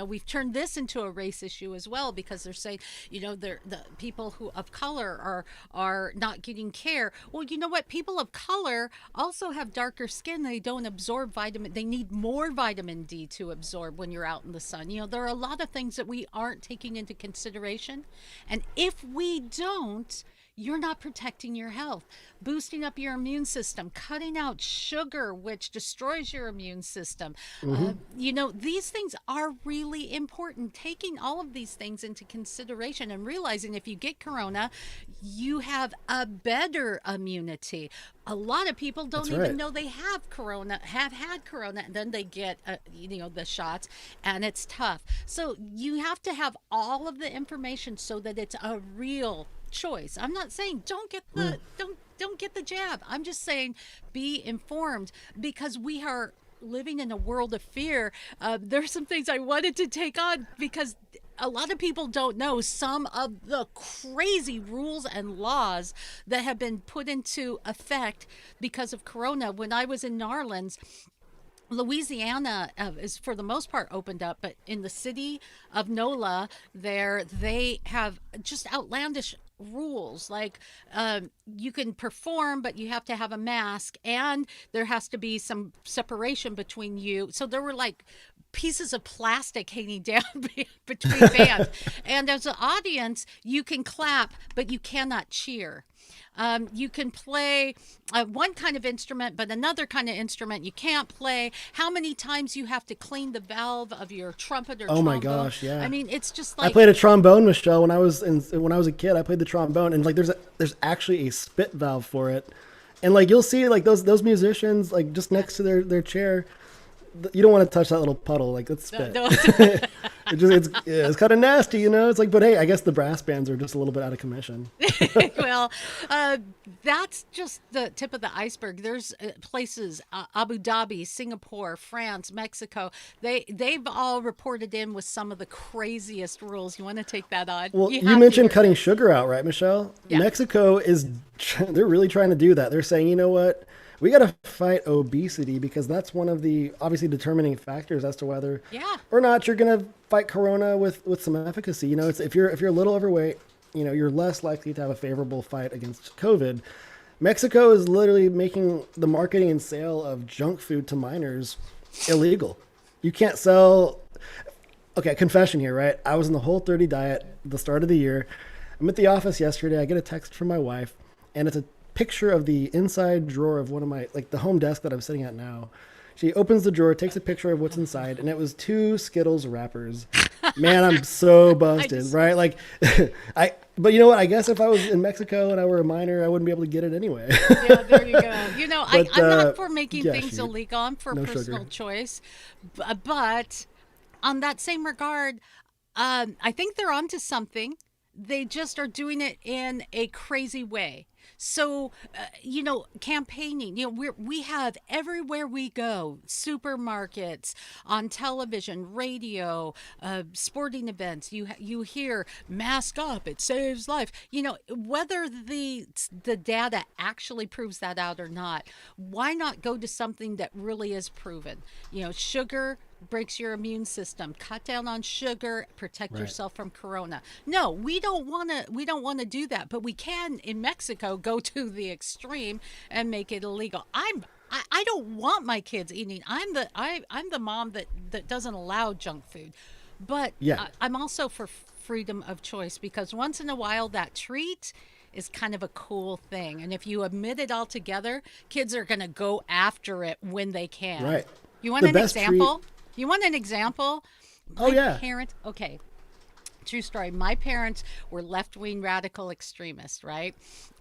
We've turned this into a race issue as well because they're saying, the people who of color are not getting care. Well, you know what? People of color also have darker skin. They don't absorb vitamin. They need more vitamin D to absorb when you're out in the sun. There are a lot of things that we aren't taking into consideration, and if we don't, you're not protecting your health, boosting up your immune system, cutting out sugar, which destroys your immune system. Hmm. These things are really important. Taking all of these things into consideration and realizing if you get corona, you have a better immunity. A lot of people don't That's even right. know they have had corona, and then they get, the shots, and it's tough. So you have to have all of the information so that it's a real choice. I'm not saying Mm. don't get the jab. I'm just saying be informed because we are living in a world of fear. There's some things I wanted to take on because a lot of people don't know some of the crazy rules and laws that have been put into effect because of corona. When I was in New Orleans, Louisiana is for the most part opened up, but in the city of NOLA, there they have just outlandish rules. Like you can perform, but you have to have a mask, and there has to be some separation between you. So there were like pieces of plastic hanging down between bands, and as an audience, you can clap, but you cannot cheer. You can play one kind of instrument, but another kind of instrument you can't play. How many times you have to clean the valve of your trumpet or Oh my trombone? gosh, I yeah. mean, it's just I like, played a trombone, Michelle, when I was a kid. I played the trombone, and like there's actually a spit valve for it, and like you'll see like those musicians like just yeah, next to their chair. You don't want to touch that little puddle, like that's no, spit. no. It's kind of nasty, you know. It's like, but hey, I guess the brass bands are just a little bit out of commission. Well, uh, that's just the tip of the iceberg. There's places, Abu Dhabi, Singapore, France, Mexico. They've all reported in with some of the craziest rules. You want to take that on? Well, You you have to mentioned hear cutting this. sugar out, right, Michelle? Yeah. Mexico is, they're really trying to do that. They're saying, you know what? We got to fight obesity because that's one of the obviously determining factors as to whether Yeah. or not you're going to fight corona with some efficacy. It's if you're a little overweight, you're less likely to have a favorable fight against COVID. Mexico is literally making the marketing and sale of junk food to minors illegal. You can't sell. Okay, confession here, right? I was in the Whole30 diet at the start of the year. I'm at the office yesterday. I get a text from my wife, and it's a picture of the inside drawer of one of my, like the home desk that I'm sitting at now. She opens the drawer, takes a picture of what's inside, and it was 2 Skittles wrappers. Man, I'm so I busted, just, right? Like, but you know what? I guess if I was in Mexico and I were a minor, I wouldn't be able to get it anyway. yeah, there you go. But I'm not for making yeah, things shoot, illegal. I'm for no sugar. personal choice. But on that same regard, I think they're onto something. they just are doing it in a crazy way. So, campaigning, we have everywhere we go, supermarkets, on television, radio, sporting events. You hear mask up, it saves life. Whether the data actually proves that out or not, why not go to something that really is proven? Sugar breaks your immune system. Cut down on sugar, protect Right. yourself from corona. No, we don't want to do that, but we can in Mexico go to the extreme and make it illegal. I don't want my kids eating. I'm the mom that doesn't allow junk food. But Yeah. I'm also for freedom of choice, because once in a while that treat is kind of a cool thing. And if you omit it altogether, kids are going to go after it when they can. Right. You want The an best treat. example? You want an example? Oh yeah. Okay, true story. My parents were left wing radical extremists, right?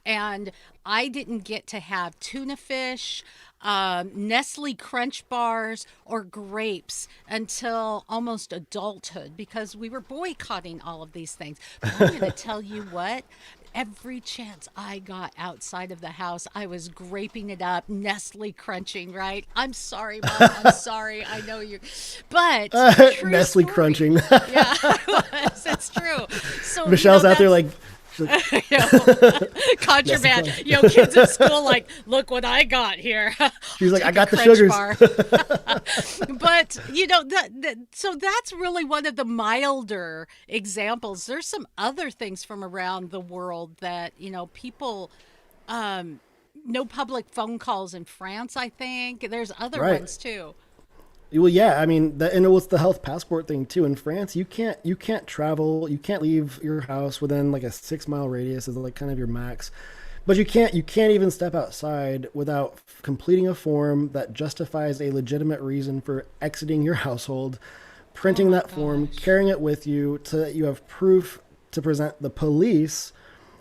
And I didn't get to have tuna fish, Nestle Crunch bars, or grapes until almost adulthood, because we were boycotting all of these things. But I'm going to tell you what. Every chance I got outside of the house, I was graping it up, Nestle crunching, right? I'm sorry, Mom. I'm sorry. I know you. But true Nestle story. crunching. Yeah, I was. It's true. So Michelle's out there that's, like, she's like you know, contraband. Nestle Kids at school like, look what I got here. she's like, Take I a got the Crunch sugars. bar. But so that's really one of the milder examples. There's some other things from around the world that people, no public phone calls in France. I think there's other Right. ones too. Well, yeah, I mean, and it was the health passport thing too. In France, you can't travel, you can't leave your house within like a 6 mile radius is like kind of your max. But you can't even step outside without completing a form that justifies a legitimate reason for exiting your household, Oh printing my that form, gosh. carrying it with you so that you have proof to present the police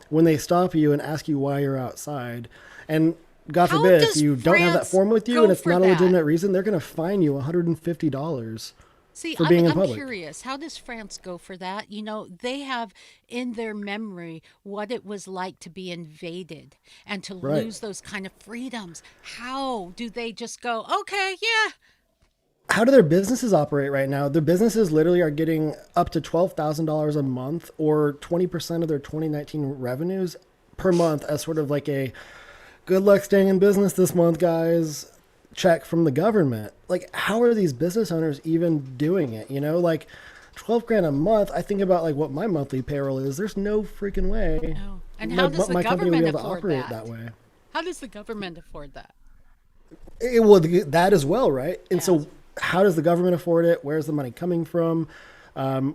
when they stop you and ask you why you're outside. And God How forbid, if does you don't have that France form with you go and it's for not a that? legitimate reason, they're going to fine you $150 See, for I'm being in I'm public. curious. How does France go for that? They have in their memory what it was like to be invaded and to Right. lose those kind of freedoms. How do they just go, okay, yeah? How do their businesses operate right now? Their businesses literally are getting up to $12,000 a month or 20% of their 2019 revenues per month as sort of like a good luck staying in business this month, guys. Check from the government. Like, how are these business owners even doing it? Like 12 grand a month. I think about like what my monthly payroll is. There's no freaking way No. And my, how does the my company would be government able to afford operate that? that way. How does the government afford that? It will that as well, right? And Yeah. so, how does the government afford it? Where's the money coming from?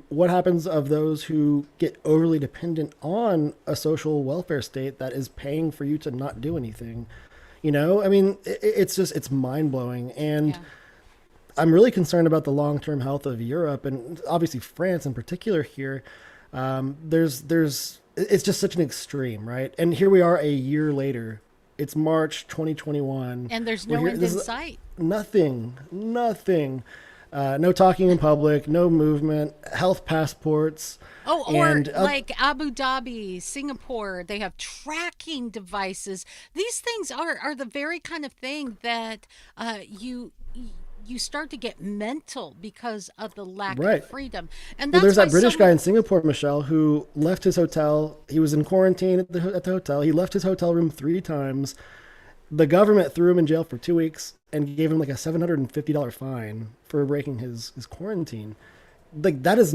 What happens of those who get overly dependent on a social welfare state that is paying for you to not do anything? I mean, it's mind blowing, and Yeah. I'm really concerned about the long term health of Europe and obviously France in particular. Here, there's it's just such an extreme, right? And here we are a year later. It's March 2021. And there's We're no here. end This in is sight. nothing. No talking in public, no movement, health passports, Oh, or and like Abu Dhabi, Singapore, they have tracking devices. These things are the very kind of thing that you start to get mental because of the lack right. of freedom, and Well, that's there's why that so British guy many. in Singapore, Michelle, who left his hotel. He was in quarantine at the hotel. He left his hotel room 3 times. The government threw him in jail for 2 weeks and gave him like a $750 fine for breaking his quarantine. Like that's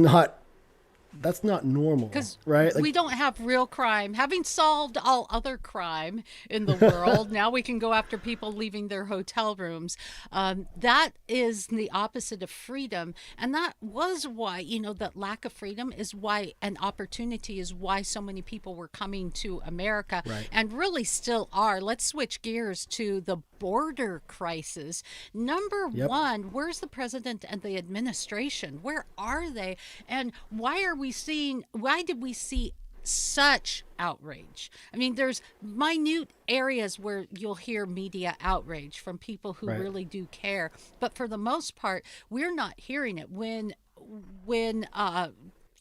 not normal, Because right? we Like, don't have real crime. Having solved all other crime in the world, now we can go after people leaving their hotel rooms. That is the opposite of freedom. And that was why, that lack of freedom is why an opportunity is why so many people were coming to America right. and really still are. Let's switch gears to the border crisis. Number Yep. one, where's the president and the administration? Where are they? And why did we see such outrage? I mean, there's minute areas where you'll hear media outrage from people who Right. really do care, but for the most part, we're not hearing it. When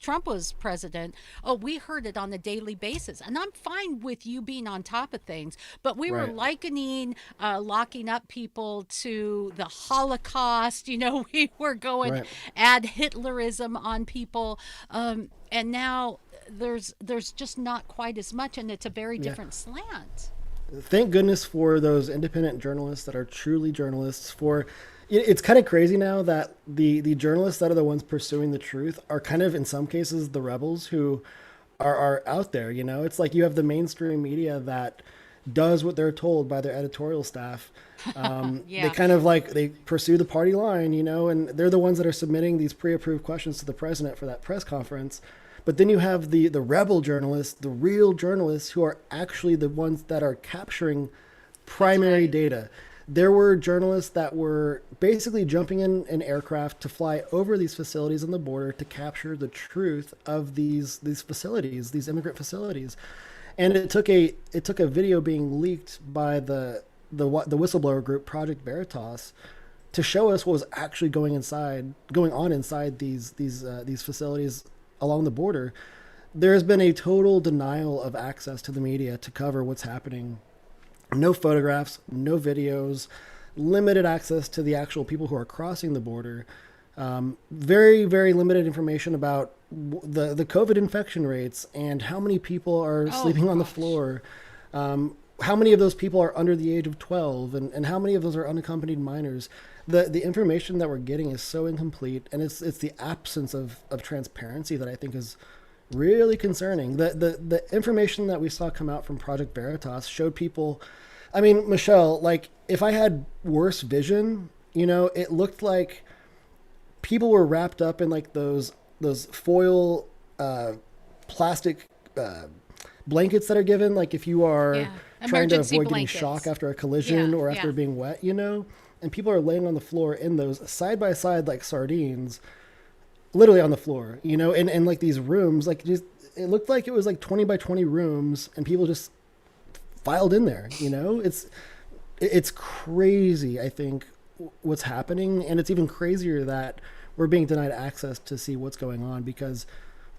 Trump was president, oh, we heard it on a daily basis. And I'm fine with you being on top of things, but we were Right. likening locking up people to the Holocaust. We were going Right. ad Hitlerism on people. And now there's just not quite as much, and it's a very Yeah. different slant. Thank goodness for those independent journalists that are truly journalists. It's kind of crazy now that the journalists that are the ones pursuing the truth are kind of in some cases the rebels who are out there. It's like you have the mainstream media that does what they're told by their editorial staff. They Yeah. kind of like they pursue the party line, and they're the ones that are submitting these pre-approved questions to the president for that press conference. But then you have the rebel journalists, the real journalists who are actually the ones that are capturing That's primary right. data. There were journalists that were basically jumping in an aircraft to fly over these facilities on the border to capture the truth of these facilities, these immigrant facilities. And it took a video being leaked by the whistleblower group Project Veritas to show us what was actually going on inside these facilities along the border. There has been a total denial of access to the media to cover what's happening. No photographs, no videos, limited access to the actual people who are crossing the border. Very, very limited information about the COVID infection rates and how many people are Oh sleeping on the gosh. floor. How many of those people are under the age of 12, and how many of those are unaccompanied minors. The information that we're getting is so incomplete, and it's the absence of transparency that I think is really concerning. The information that we saw come out from Project Veritas showed people. I mean, Michelle, like if I had worse vision, it looked like people were wrapped up in like those foil plastic blankets that are given, like if you are Yeah. trying to Emergency avoid getting shock blankets. after a collision Yeah. or after Yeah. being wet, and people are laying on the floor in those side by side like sardines, literally on the floor, and like these rooms, like just it looked like it was like 20 by 20 rooms, and people just filed in there. It's crazy, I think, what's happening, and it's even crazier that we're being denied access to see what's going on because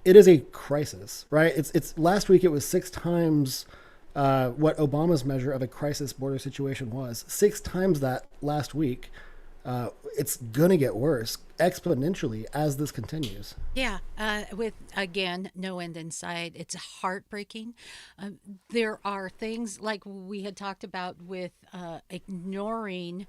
it is a crisis, right? It's last week it was six times what Obama's measure of a crisis border situation was. Six times that last week. It's gonna get worse exponentially as this continues. Yeah, with again no end in sight. It's heartbreaking. Um, there are things like we had talked about with ignoring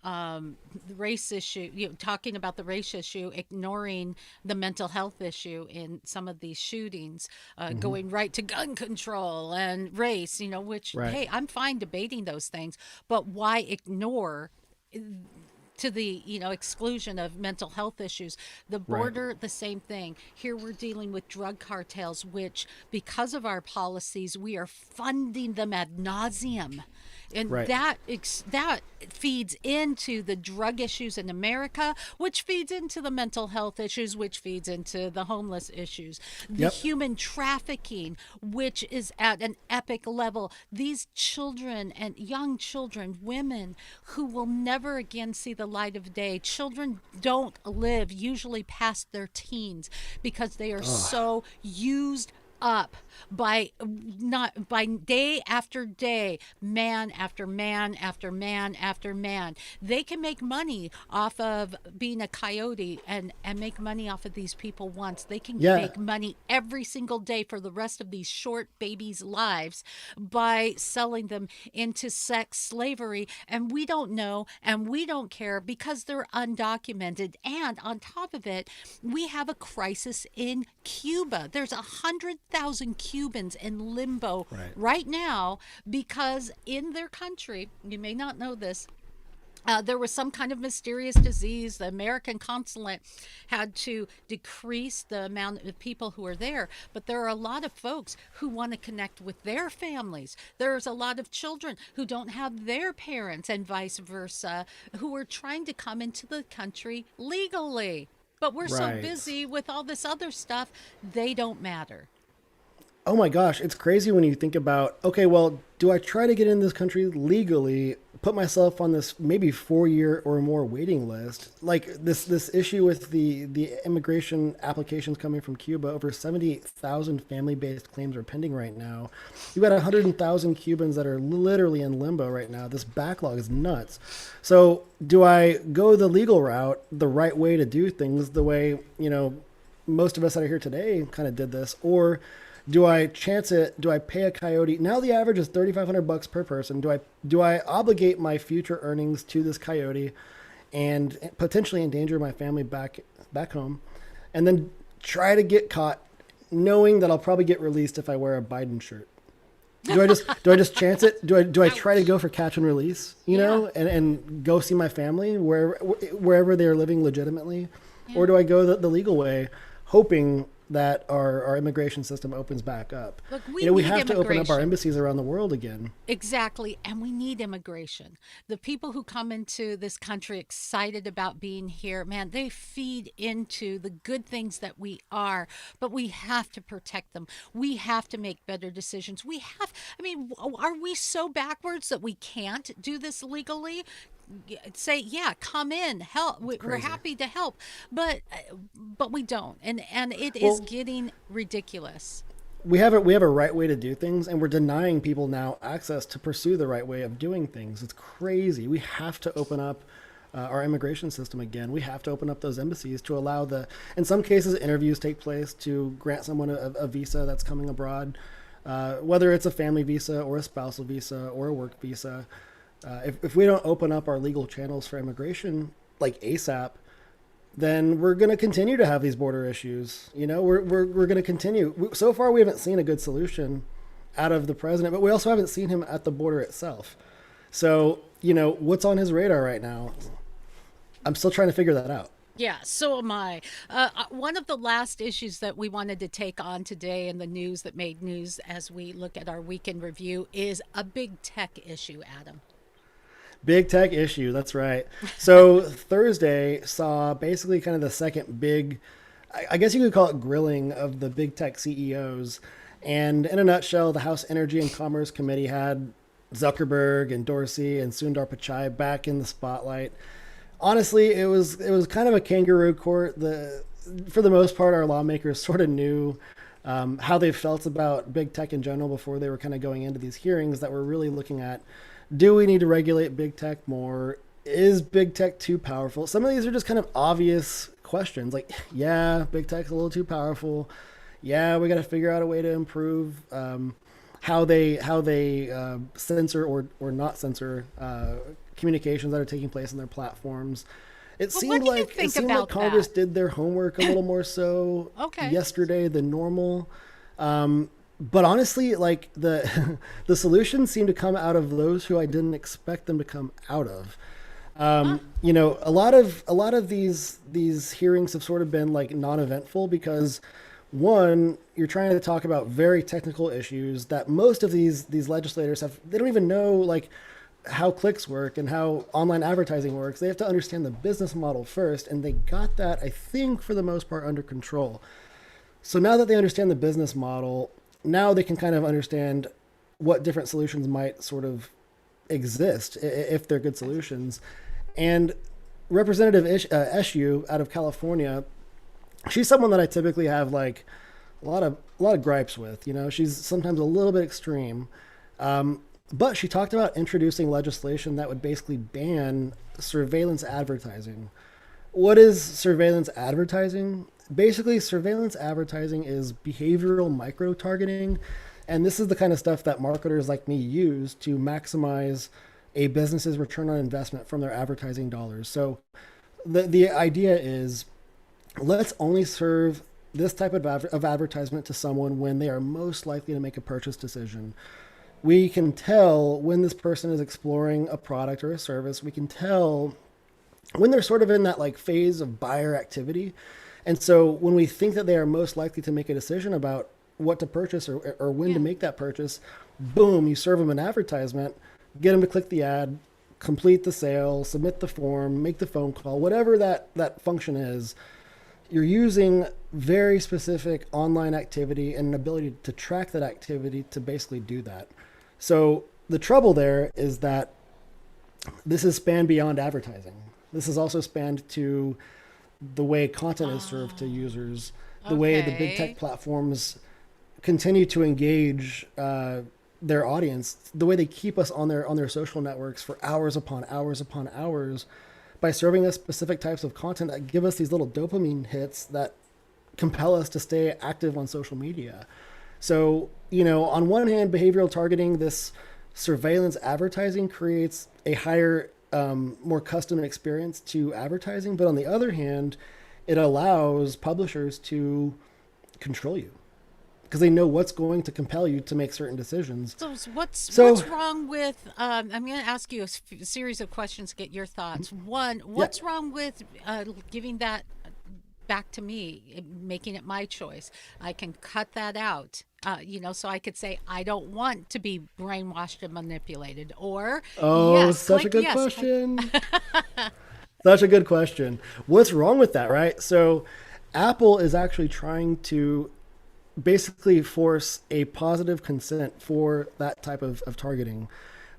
the race issue. Talking about the race issue, ignoring the mental health issue in some of these shootings, Mm-hmm. going right to gun control and race. Which Right. hey, I'm fine debating those things, but why ignore to the exclusion of mental health issues? The Right. border, the same thing. Here we're dealing with drug cartels, which because of our policies we are funding them ad nauseum, and Right. that feeds into the drug issues in America, which feeds into the mental health issues, which feeds into the homeless issues, the Yep. human trafficking, which is at an epic level. These children and young children, women who will never again see the light of day. Children don't live usually past their teens because they are so used up by not by day after day, man after man after man after man. They can make money off of being a coyote and make money off of these people once. They can Yeah. make money every single day for the rest of these short babies' lives by selling them into sex slavery, and we don't know and we don't care because they're undocumented. And on top of it, we have a crisis in Cuba. There's 100,000 Cubans in limbo Right. right now because in their country, you may not know this, there was some kind of mysterious disease. The American consulate had to decrease the amount of people who are there. But there are a lot of folks who want to connect with their families. There's a lot of children who don't have their parents, and vice versa, who are trying to come into the country legally. But we're so Right. busy with all this other stuff, they don't matter. Oh my gosh, it's crazy when you think about, okay, well, do I try to get in this country legally, put myself on this maybe 4 year or more waiting list? Like this issue with the immigration applications coming from Cuba, over 78,000 family-based claims are pending right now. You've got 100,000 Cubans that are literally in limbo right now. This backlog is nuts. So, do I go the legal route, the right way to do things, the way, most of us that are here today kind of did this, or do I chance it? Do I pay a coyote? Now the average is $3,500 per person. Do I obligate my future earnings to this coyote and potentially endanger my family back home, and then try to get caught, knowing that I'll probably get released if I wear a Biden shirt? Do I just chance it? Do I try to Ouch. go for catch and release? Yeah. And go see my family wherever they are living legitimately, or Yeah. do I go the legal way, hoping that our immigration system opens back up? Look, we We need have to open up our immigration. embassies around the world again. Exactly. And we need immigration. The people who come into this country excited about being here, man, they feed into the good things that we are, but we have to protect them. We have to make better decisions. I mean, are we so backwards that we can't do this legally? Say, yeah, come in, help. It's We're crazy. happy to help, but we don't, and it is Well, getting ridiculous. we have a right way to do things, and we're denying people now access to pursue the right way of doing things. It's crazy. We have to open up our immigration system again. We have to open up those embassies to allow in some cases, interviews take place to grant someone a visa that's coming abroad, whether it's a family visa or a spousal visa or a work visa. If we don't open up our legal channels for immigration like ASAP, then we're going to continue to have these border issues. We're going to continue. So far, we haven't seen a good solution out of the president, but we also haven't seen him at the border itself. So, what's on his radar right now? I'm still trying to figure that out. Yeah, so am I. One of the last issues that we wanted to take on today in the news that made news as we look at our weekend review is a big tech issue, Adam. Big tech issue. That's right. So Thursday saw basically kind of the second big, I guess you could call it, grilling of the big tech CEOs. And in a nutshell, the House Energy and Commerce Committee had Zuckerberg and Dorsey and Sundar Pichai back in the spotlight. Honestly, it was kind of a kangaroo court. For the most part, our lawmakers sort of knew how they felt about big tech in general before they were kind of going into these hearings that were really looking at, do we need to regulate big tech more? Is big tech too powerful? Some of these are just kind of obvious questions, like, yeah, big tech's a little too powerful. Yeah, we got to figure out a way to improve how they censor or not censor communications that are taking place on their platforms. It Well, what seemed do you like it think seemed like about Congress that? did their homework a little more so Okay. yesterday than normal. But honestly, like the solutions seem to come out of those who I didn't expect them to come out of. Huh? A lot of these hearings have sort of been like non-eventful because, one, you're trying to talk about very technical issues that most of these legislators have. They don't even know like how clicks work and how online advertising works. They have to understand the business model first, and they got that, I think, for the most part, under control. So now that they understand the business model, now they can kind of understand what different solutions might sort of exist if they're good solutions. And Representative Eshu out of California, she's someone that I typically have like a lot of gripes with. She's sometimes a little bit extreme, but she talked about introducing legislation that would basically ban surveillance advertising. What is surveillance advertising? Basically, surveillance advertising is behavioral micro targeting. And this is the kind of stuff that marketers like me use to maximize a business's return on investment from their advertising dollars. So the idea is, let's only serve this type of advertisement to someone when they are most likely to make a purchase decision. We can tell when this person is exploring a product or a service. We can tell when they're sort of in that like phase of buyer activity. And so when we think that they are most likely to make a decision about what to purchase or when to Yeah. make that purchase, boom, you serve them an advertisement, get them to click the ad, complete the sale, submit the form, make the phone call, whatever that function is. you're using very specific online activity and an ability to track that activity to basically do that. So the trouble there is that this is spanned beyond advertising. This is also spanned to the way content is served to users, the way the big tech Okay. platforms continue to engage their audience, the way they keep us on their social networks for hours upon hours upon hours by serving us specific types of content that give us these little dopamine hits that compel us to stay active on social media. So, on one hand, behavioral targeting, this surveillance advertising creates a higher, more custom experience to advertising. But on the other hand, it allows publishers to control you because they know what's going to compel you to make certain decisions. So So, what's wrong with? I'm going to ask you a series of questions to get your thoughts. One, yeah, what's wrong with giving that back to me, making it my choice? I can cut that out. So I could say I don't want to be brainwashed and manipulated, or oh, yes, such a click good yes. question. Such a good question. What's wrong with that, right? So, Apple is actually trying to basically force a positive consent for that type of targeting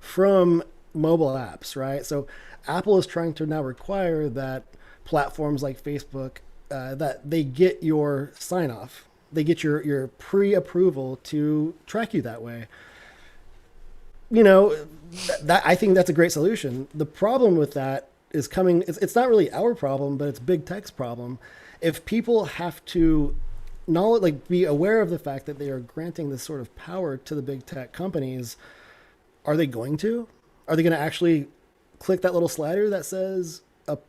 from mobile apps, right? So Apple is trying to now require that platforms like Facebook that they get your sign off, they get your pre-approval to track you that way. You know, that I think that's a great solution. The problem with that is coming. It's not really our problem, but it's big tech's problem. If people have to knowledge, like be aware of the fact that they are granting this sort of power to the big tech companies, are they going to? Are they going to actually click that little slider that says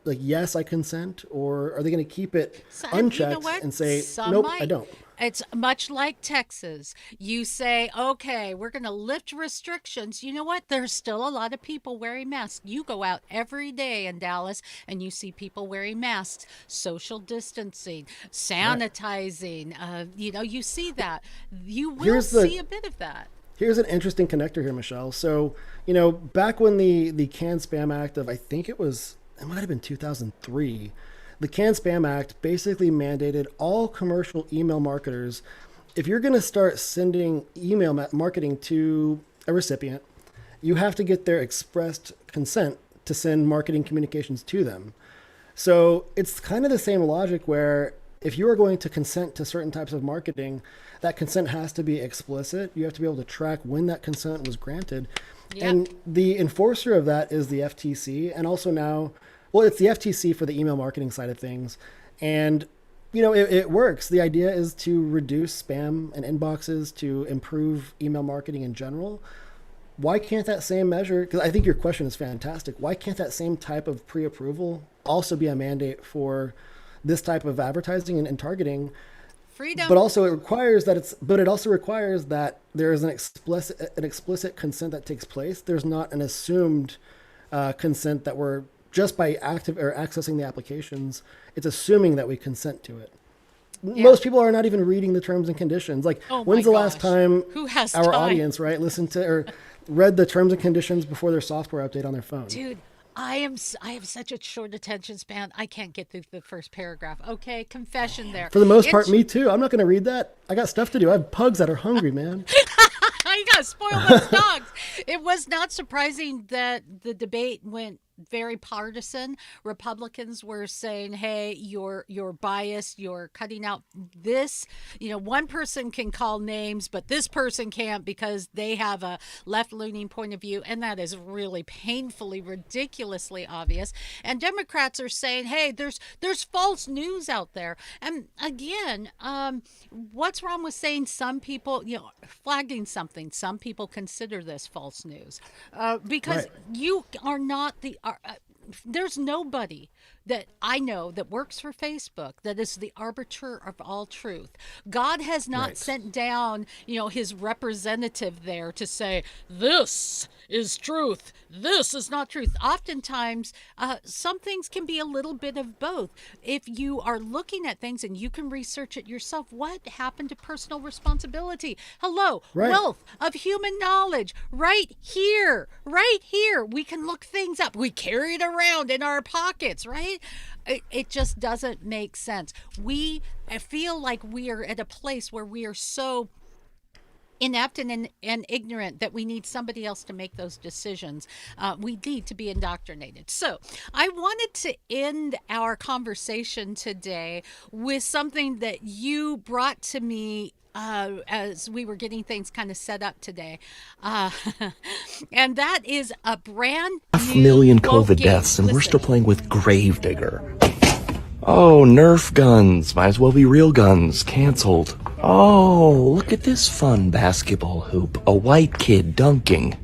like yes, I consent, or are they going to keep it So, and you know unchecked what? and say Some nope, I might. don't? It's much like Texas. You say, okay, we're going to lift restrictions. You know what? There's still a lot of people wearing masks. You go out every day in Dallas and you see people wearing masks, social distancing, Right. sanitizing. You see that. You will Here's the see a bit of that. Here's an interesting connector here, Michelle. So, back when the Can Spam Act of, I think it might have been 2003, the Can Spam Act basically mandated all commercial email marketers, if you're going to start sending email marketing to a recipient, you have to get their expressed consent to send marketing communications to them. So it's kind of the same logic where if you are going to consent to certain types of marketing, that consent has to be explicit. You have to be able to track when that consent was granted. Yep. And the enforcer of that is the FTC. And also now, well, it's the FTC for the email marketing side of things. And, it works. The idea is to reduce spam and inboxes, to improve email marketing in general. Why can't that same measure, because I think your question is fantastic, why can't that same type of pre-approval also be a mandate for this type of advertising and targeting? But Freedom. also it also requires that there is an explicit consent that takes place. There's not an assumed consent that we're just by active or accessing the applications, it's assuming that we consent to it. Yeah. Most people are not even reading the terms and conditions. Like, Oh my when's the last gosh. time Who has our time? audience, right, listened to or read the terms and conditions before their software update on their phone? Dude, I have such a short attention span. I can't get through the first paragraph. Okay, confession there. For the most part, It's me too. I'm not going to read that. I got stuff to do. I have pugs that are hungry, man. you gotta spoil those dogs. It was not surprising that the debate went very partisan. Republicans were saying, "Hey, you're biased. You're cutting out this. One person can call names, but this person can't because they have a left-leaning point of view, and that is really painfully, ridiculously obvious." And Democrats are saying, "Hey, there's false news out there." And again, what's wrong with saying some people, flagging something? Some people consider this false news because Right. you are not the. There's nobody that I know that works for Facebook that is the arbiter of all truth. God has not Right. sent down, his representative there to say, this is truth, this is not truth. Oftentimes, some things can be a little bit of both. If you are looking at things and you can research it yourself, what happened to personal responsibility? Hello, Right. wealth of human knowledge right here. We can look things up. We carry it around in our pockets, right? right? It just doesn't make sense. I feel like we are at a place where we are so inept and ignorant that we need somebody else to make those decisions. We need to be indoctrinated. So I wanted to end our conversation today with something that you brought to me as we were getting things kind of set up today. Uh, and that is a brand Half new million woke COVID game. deaths, and we're still Listen. playing with Gravedigger. Oh, Nerf guns. Might as well be real guns. Canceled. Oh, look at this fun basketball hoop. A white kid dunking.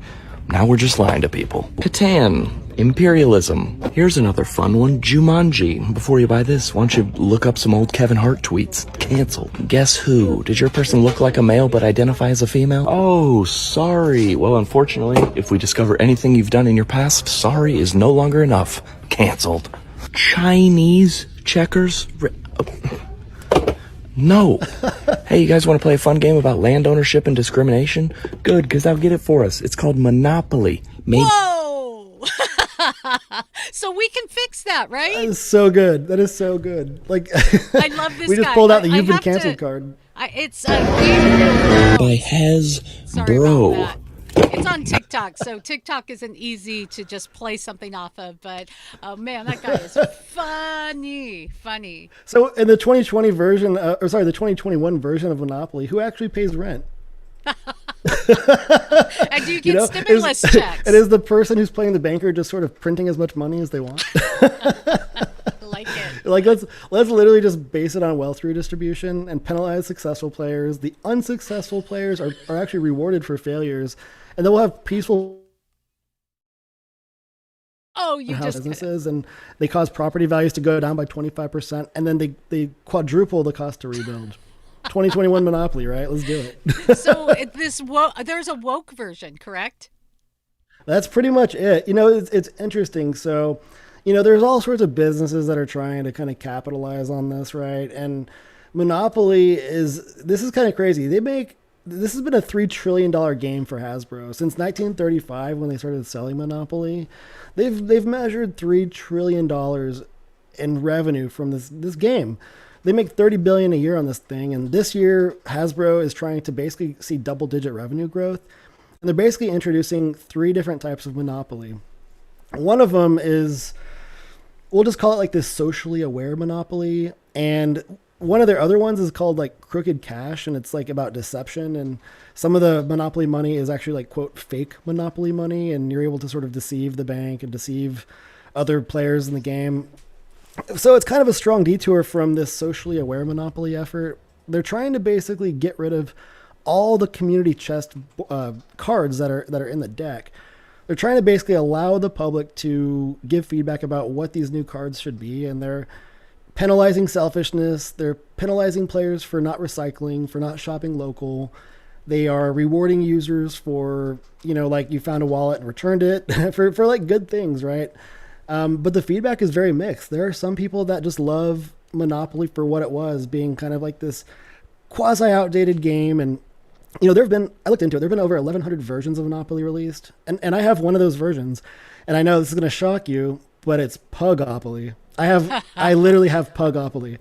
Now we're just lying to people. Catan. Imperialism. Here's another fun one. Jumanji. Before you buy this, why don't you look up some old Kevin Hart tweets? Canceled. Guess who? Did your person look like a male but identify as a female? Oh, sorry. Well, unfortunately, if we discover anything you've done in your past, sorry is no longer enough. Canceled. Chinese checkers? No. Hey, you guys want to play a fun game about land ownership and discrimination? Good, because I'll get it for us. It's called Monopoly. Whoa! So we can fix that, right? That is so good. That is so good. Like, I love this we just guy. pulled out the I "You've been have to- canceled" card. It's a By Hez sorry Bro. about that. It's on TikTok, so TikTok isn't easy to just play something off of. But oh man, that guy is funny. So, in the 2020 version, or sorry, the 2021 version of Monopoly, who actually pays rent? And do you get stimulus checks? It is the person who's playing the banker, just sort of printing as much money as they want. Like it. Like, let's literally just base it on wealth redistribution and penalize successful players. The unsuccessful players are actually rewarded for failures, and then we'll have peaceful Oh, you house just businesses, and they cause property values to go down by 25%, and then they quadruple the cost to rebuild. 2021 Monopoly, right? Let's do it. so there's a woke version, correct? That's pretty much it. It's interesting. So, there's all sorts of businesses that are trying to kind of capitalize on this, right? And this is kind of crazy. This has been a $3 trillion game for Hasbro since 1935 when they started selling Monopoly. They've measured $3 trillion in revenue from this game. They make $30 billion a year on this thing, and this year Hasbro is trying to basically see double-digit revenue growth. And they're basically introducing 3 different types of Monopoly. One of them is, we'll just call it like this socially aware Monopoly, and one of their other ones is called like Crooked Cash, and it's like about deception, and some of the Monopoly money is actually like, quote, fake Monopoly money, and you're able to sort of deceive the bank and deceive other players in the game. So it's kind of a strong detour from this socially aware Monopoly effort. They're trying to basically get rid of all the community chest cards that are in the deck. They're trying to basically allow the public to give feedback about what these new cards should be, and they're penalizing selfishness. They're penalizing players for not recycling, for not shopping local. They are rewarding users for, like you found a wallet and returned it for like good things, right? But the feedback is very mixed. There are some people that just love Monopoly for what it was, being kind of like this quasi outdated game. And, I looked into it, there have been over 1,100 versions of Monopoly released. And I have one of those versions. And I know this is going to shock you, but it's Pugopoly. I literally have Pugopoly.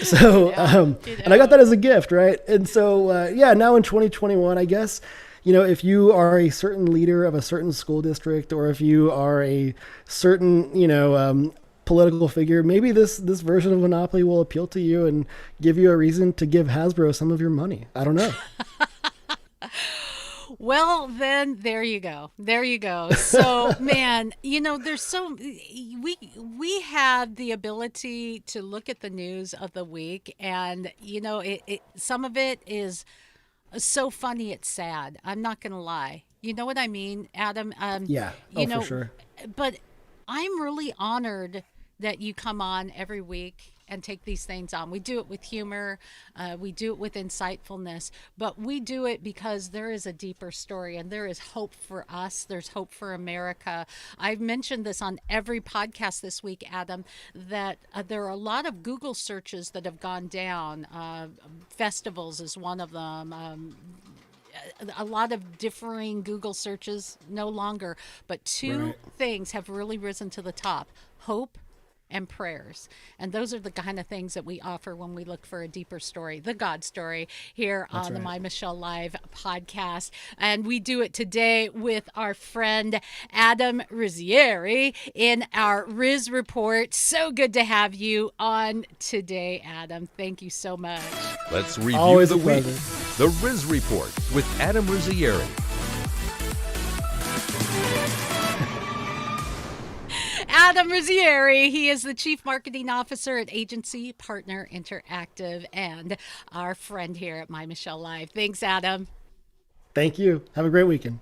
So, and I got that as a gift, right? And so, now in 2021, I guess, if you are a certain leader of a certain school district, or if you are a certain, political figure, maybe this version of Monopoly will appeal to you and give you a reason to give Hasbro some of your money. I don't know. Well, then there you go. So, man, we have the ability to look at the news of the week, and some of it is so funny it's sad. I'm not gonna lie. You know what I mean, Adam? Yeah. For sure. But I'm really honored that you come on every week and take these things on. We do it with humor, we do it with insightfulness, but we do it because there is a deeper story, and there is hope for us. There's hope for America. I've mentioned this on every podcast this week, Adam, that there are a lot of Google searches that have gone down. Festivals is one of them. A lot of differing Google searches no longer, but two Right. things have really risen to the top: hope and prayers. And those are the kind of things that we offer when we look for a deeper story, the God story, here on the My Michelle Live podcast. And we do it today with our friend Adam Rizzieri in our Riz Report. So good to have you on today, Adam. Thank you so much. Let's review Always the a week. pleasure. The Riz Report with Adam Rizzieri. Adam Rizzieri, he is the Chief Marketing Officer at Agency Partner Interactive and our friend here at My Michelle Live. Thanks, Adam. Thank you. Have a great weekend.